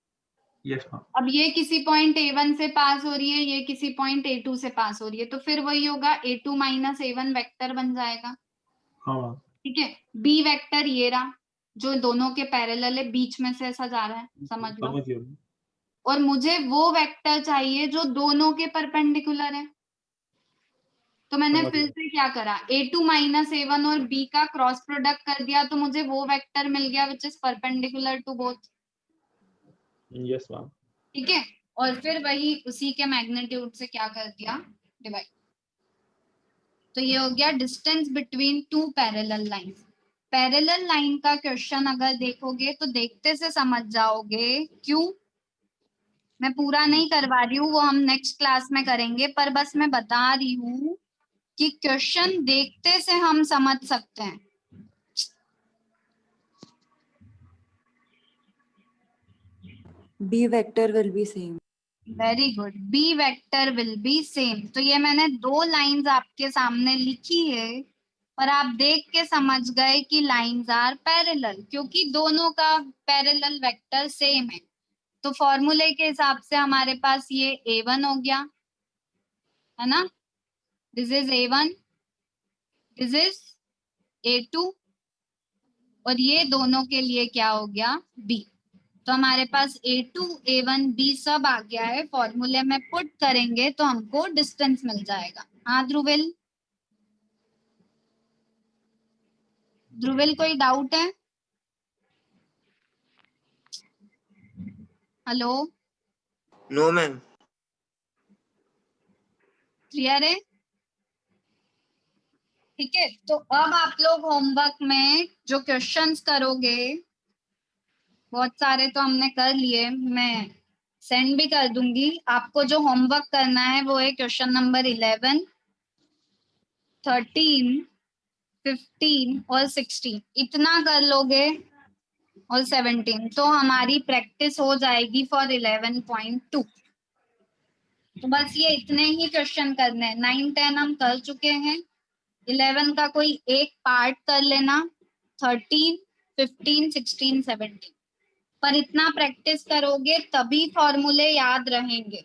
[SPEAKER 10] Yes ma'am.
[SPEAKER 1] अब ये किसी पॉइंट A1 से पास हो रही है, ये किसी पॉइंट A2 से पास हो रही है, तो फिर वही होगा, A2 माइनस A1 वेक्टर बन जाएगा,
[SPEAKER 10] हाँ
[SPEAKER 1] ठीक है? B वेक्टर ये रहा, जो दोनों के पैरेलल है, बीच में से ऐसा जा रहा है, समझ लो।
[SPEAKER 10] समझ गया।
[SPEAKER 1] और मुझे वो वेक्टर चाहिए जो दोनों के परपेंडिकुलर है, तो मैंने
[SPEAKER 10] समझ
[SPEAKER 1] फिर
[SPEAKER 10] गया।
[SPEAKER 1] से क्या करा? A2 माइनस A1 और B का क्रॉस प्रोडक्ट कर दिया, तो मुझे वो वेक्टर मिल गया which is perpendicular to both,
[SPEAKER 10] yes ma'am.
[SPEAKER 1] ठीक है? और फिर वही उसी के मैग्नीट्यूड से क्या कर दिया? डिवाइड। तो ये हो गया distance between to parallel lines. Parallel line का क्वेश्चन अगर देखोगे तो देखते से समझ जाओगे। क्यों? मैं पूरा नहीं करवा रही हूँ, वो हम नेक्स्ट क्लास में करेंगे, पर बस मैं बता रही हूँ कि क्वेश्चन देखते से हम समझ सकते हैं।
[SPEAKER 13] B vector will be same.
[SPEAKER 1] Very good, B vector will be same. तो ये मैंने दो लाइंस आपके सामने लिखी है, पर आप देख के समझ गए कि लाइंस आर पैरेलल, क्योंकि दोनों का पैरेलल वेक्टर सेम है। तो फॉर्मूले के हिसाब से हमारे पास ये A1 हो गया, है ना? This is A1, this is A2, और ये दोनों के लिए क्या हो गया? B। तो हमारे पास A2 A1 B सब आ गया है, फॉर्मूले में पुट करेंगे तो हमको डिस्टेंस मिल जाएगा। हाँ ध्रुविल, कोई डाउट है? Hello,
[SPEAKER 5] no ma'am.
[SPEAKER 1] क्लियर है? ठीक है, तो अब आप लोग होमवर्क में जो क्वेश्चंस करोगे, बहुत सारे तो हमने कर लिए, मैं सेंड भी कर दूंगी। आपको जो होमवर्क करना है वो है क्वेश्चन नंबर 11, 13, 15 और 16, इतना कर लोगे, और 17, तो हमारी प्रैक्टिस हो जाएगी फॉर 11.2। तो बस ये इतने ही क्वेश्चन करने हैं। 9, 10 हम कर चुके हैं। 11 का कोई एक पार्ट कर लेना, 13, 15, 16, 17। पर इतना प्रैक्टिस करोगे तभी फॉर्मूले याद रहेंगे।